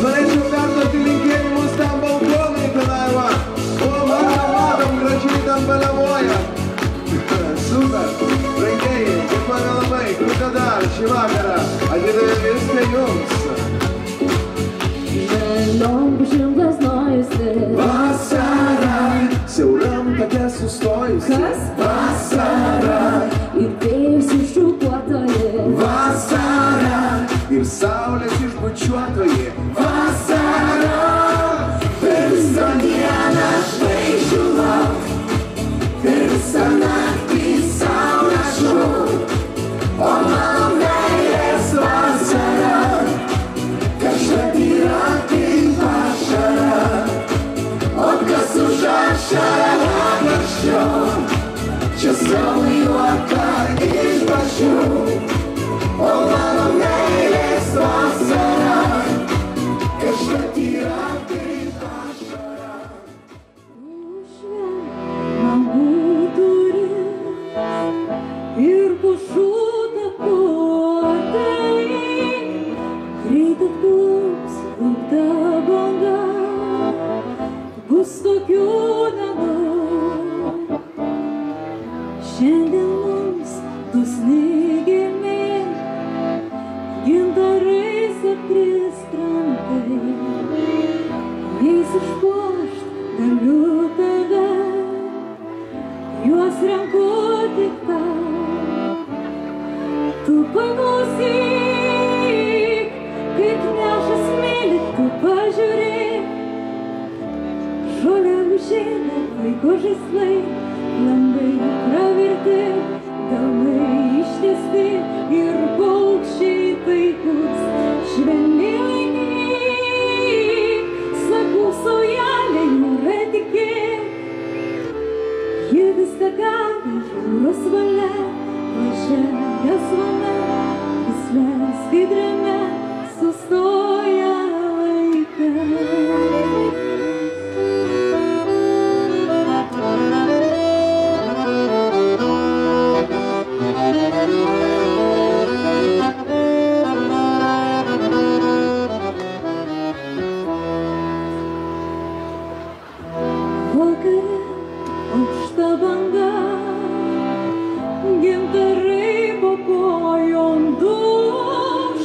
Norėčiau perduoti linkėjimus tam balkonui, Pinaiva. O matom, gražiai tam baliavoja. Super, brangieji, dėkojame labai. grupė dar šį vakarą atidavė viską jums. Žaliom pušim plasnojusi Vasara, siauram tokia sustojusi. Kas? Vasara, ir vėjas iššukuotoji vasara, ir saulės išbučiuotoji. Vasara, per visą dieną žvaigždžių lauk, per visą naktį saulę šauk, o mano meilės vasara, kažką tyra kaip ašara, o kas už ašarą anksčiau, čia savo juoką išbašiau, o mano meilės vasara, kažką tyra kaip ašara. Namų duris ir pušų takuotai greit atplauks laukta banga, bus tokių nedaug. Šiandien mums dosni giesmė, gintarais apkris krantai, jais išpuošt galiu tave, juos renku tik tau. Tu paklausyk, kaip neša smėlį, tu pažiūrėk, žolė užėda, vaiko žaislai, langai pravirti, delnai ištiesti ir paukščiai taikus. Švelniai laikyk, sakau saujelė, jūra tikėk, ji viską gali, jūros valia, plačia jasvame, visle skaidriame, sustoja vakare aukšta banga, gintarai po kojom duš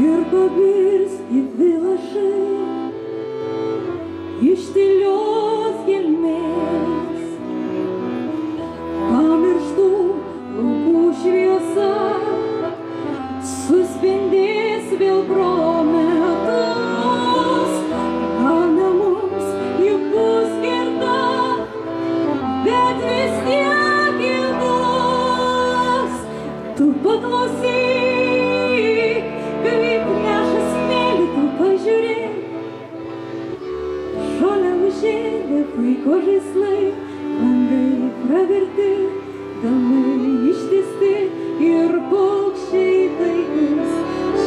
ir pabirs gyvi lašai iš tylios gelmės. Pamirštų laukų šviesa suspindės vėl pro metus, gal ne mums juk bus skirta, bet vis tiek ilgus. Tu paklausyk, kaip neša smėlį, tu pažiūrėk, žolė užėdė, vaiko žaislai, langai praverti, delnai ištiesti ir paukščiai taikus.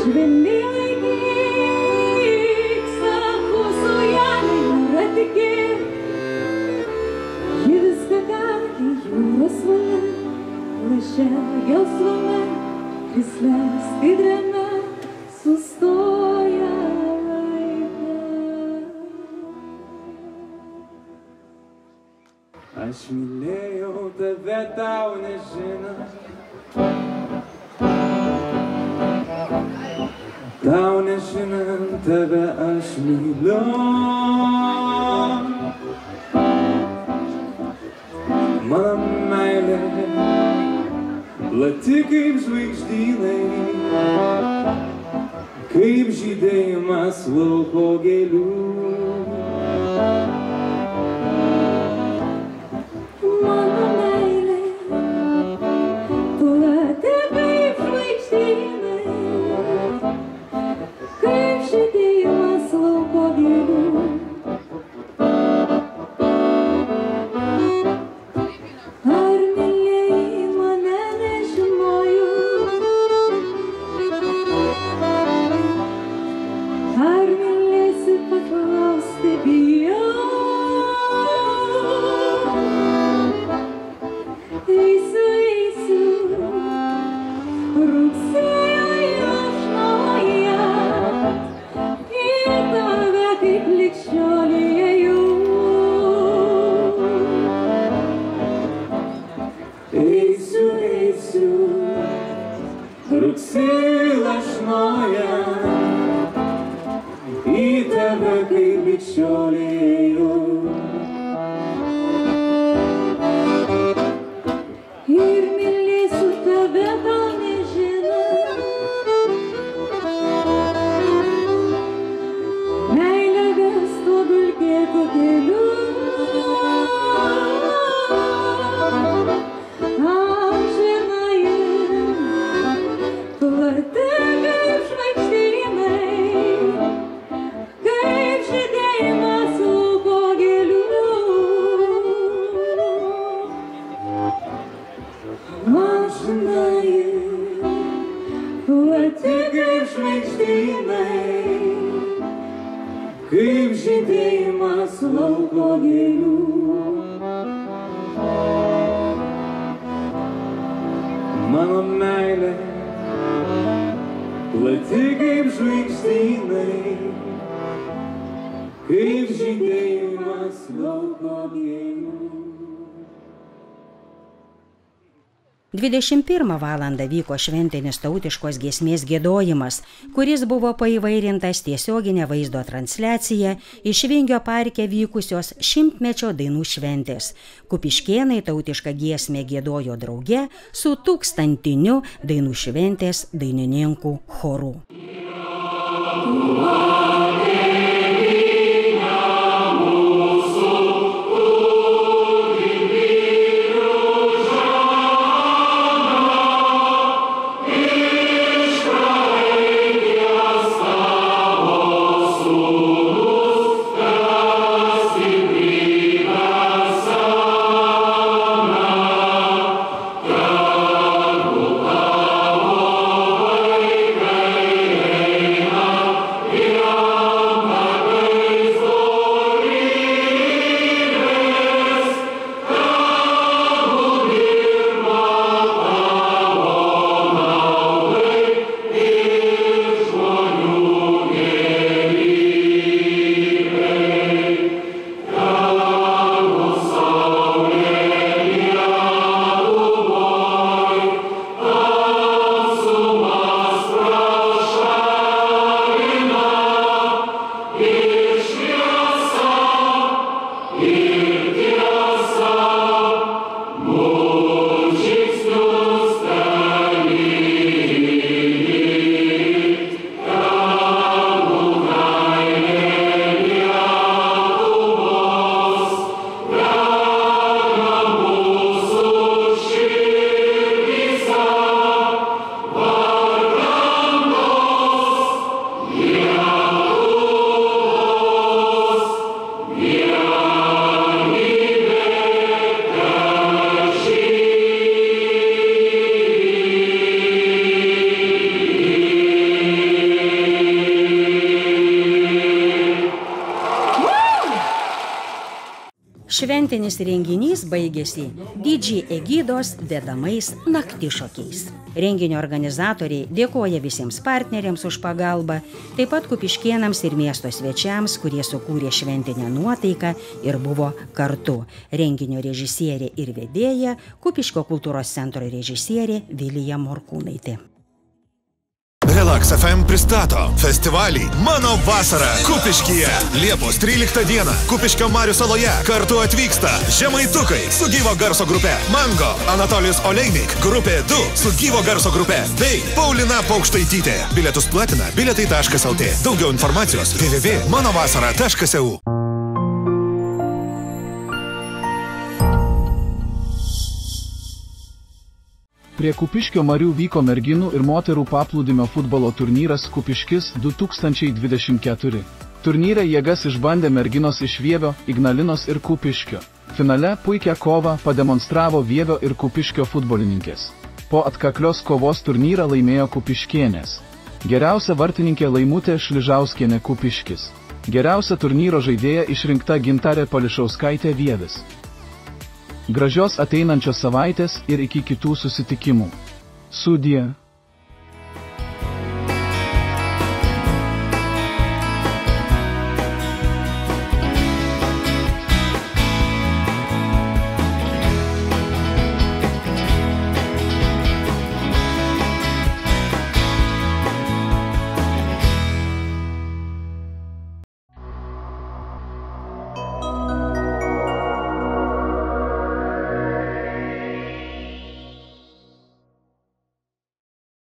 Švelniai laikyk, sako saujelė, jūra tikėk, ji viską gali, jūros valia, plačia gelsvame, krisle skaidriame, sustoja laikas. Aš mylėjau tave, tau nežinant, tau nežinant tave aš myliu. Mano meilė plati kaip žvaigždynai, kaip žydėjimas lauko gėlių. Mano meilė plati kaip žvaigždynai, kaip žydėjimas lauko gėlių. Ar mylėjai mane nežinojau, ar mylėsi paklausti bijau. Eisiu, eisiu, rugsėjui aš nauja, į tave kaip ligšiolį ėjau. Eisiu, eisiu, atsilašnoja, į tave kaip bičiulėjau. Ir mylėsiu tave, gal nežinau, meilė ves tuo dulkėtu keliu. Kaip žydėjimas lauko gėlių. Mano meilė plati kaip žvaigždynai, kaip žydėjimas lauko gėlių. 21 valandą vyko šventinis tautiškos giesmės giedojimas, kuris buvo paįvairintas tiesioginė vaizdo transliacija iš Vingio parke vykusios 100-mečio dainų šventės. Kupiškėnai tautišką giesmę giedojo drauge su 1000-iniu dainų šventės dainininkų choru. Šventinis renginys baigėsi DJ Egidos vedamais naktišokiais. Renginio organizatoriai dėkoja visiems partneriams už pagalbą, taip pat kupiškėnams ir miesto svečiams, kurie sukūrė šventinę nuotaiką ir buvo kartu. Renginio režisierė ir vedėja Kupiškio kultūros centro režisierė Vilija Morkūnaitė. Relax FM pristato festivalį Mano vasara Kupiškyje. Liepos 13 dieną Kupiškio Marių saloje kartu atvyksta Žemaitukai su gyvo garso grupe, Mango, Anatolijus Olejnik, grupė 2 su gyvo garso grupe bei Paulina Paukštaitytė. Bilietus platina bilietai.lt. Daugiau informacijos www.manovasara.eu. Prie Kupiškio Marių vyko merginų ir moterų paplūdimio futbolo turnyras Kupiškis 2024. Turnyre jėgas išbandė merginos iš Vievio, Ignalinos ir Kupiškio. Finale puikią kovą pademonstravo Vievio ir Kupiškio futbolininkės. Po atkaklios kovos turnyrą laimėjo kupiškėnės. Geriausia vartininkė Laimutė Šližauskienė Kupiškis. Geriausia turnyro žaidėja išrinkta Gintarė Pališauskaitė Vievis. Gražios ateinančios savaitės ir iki kitų susitikimų. Sudie.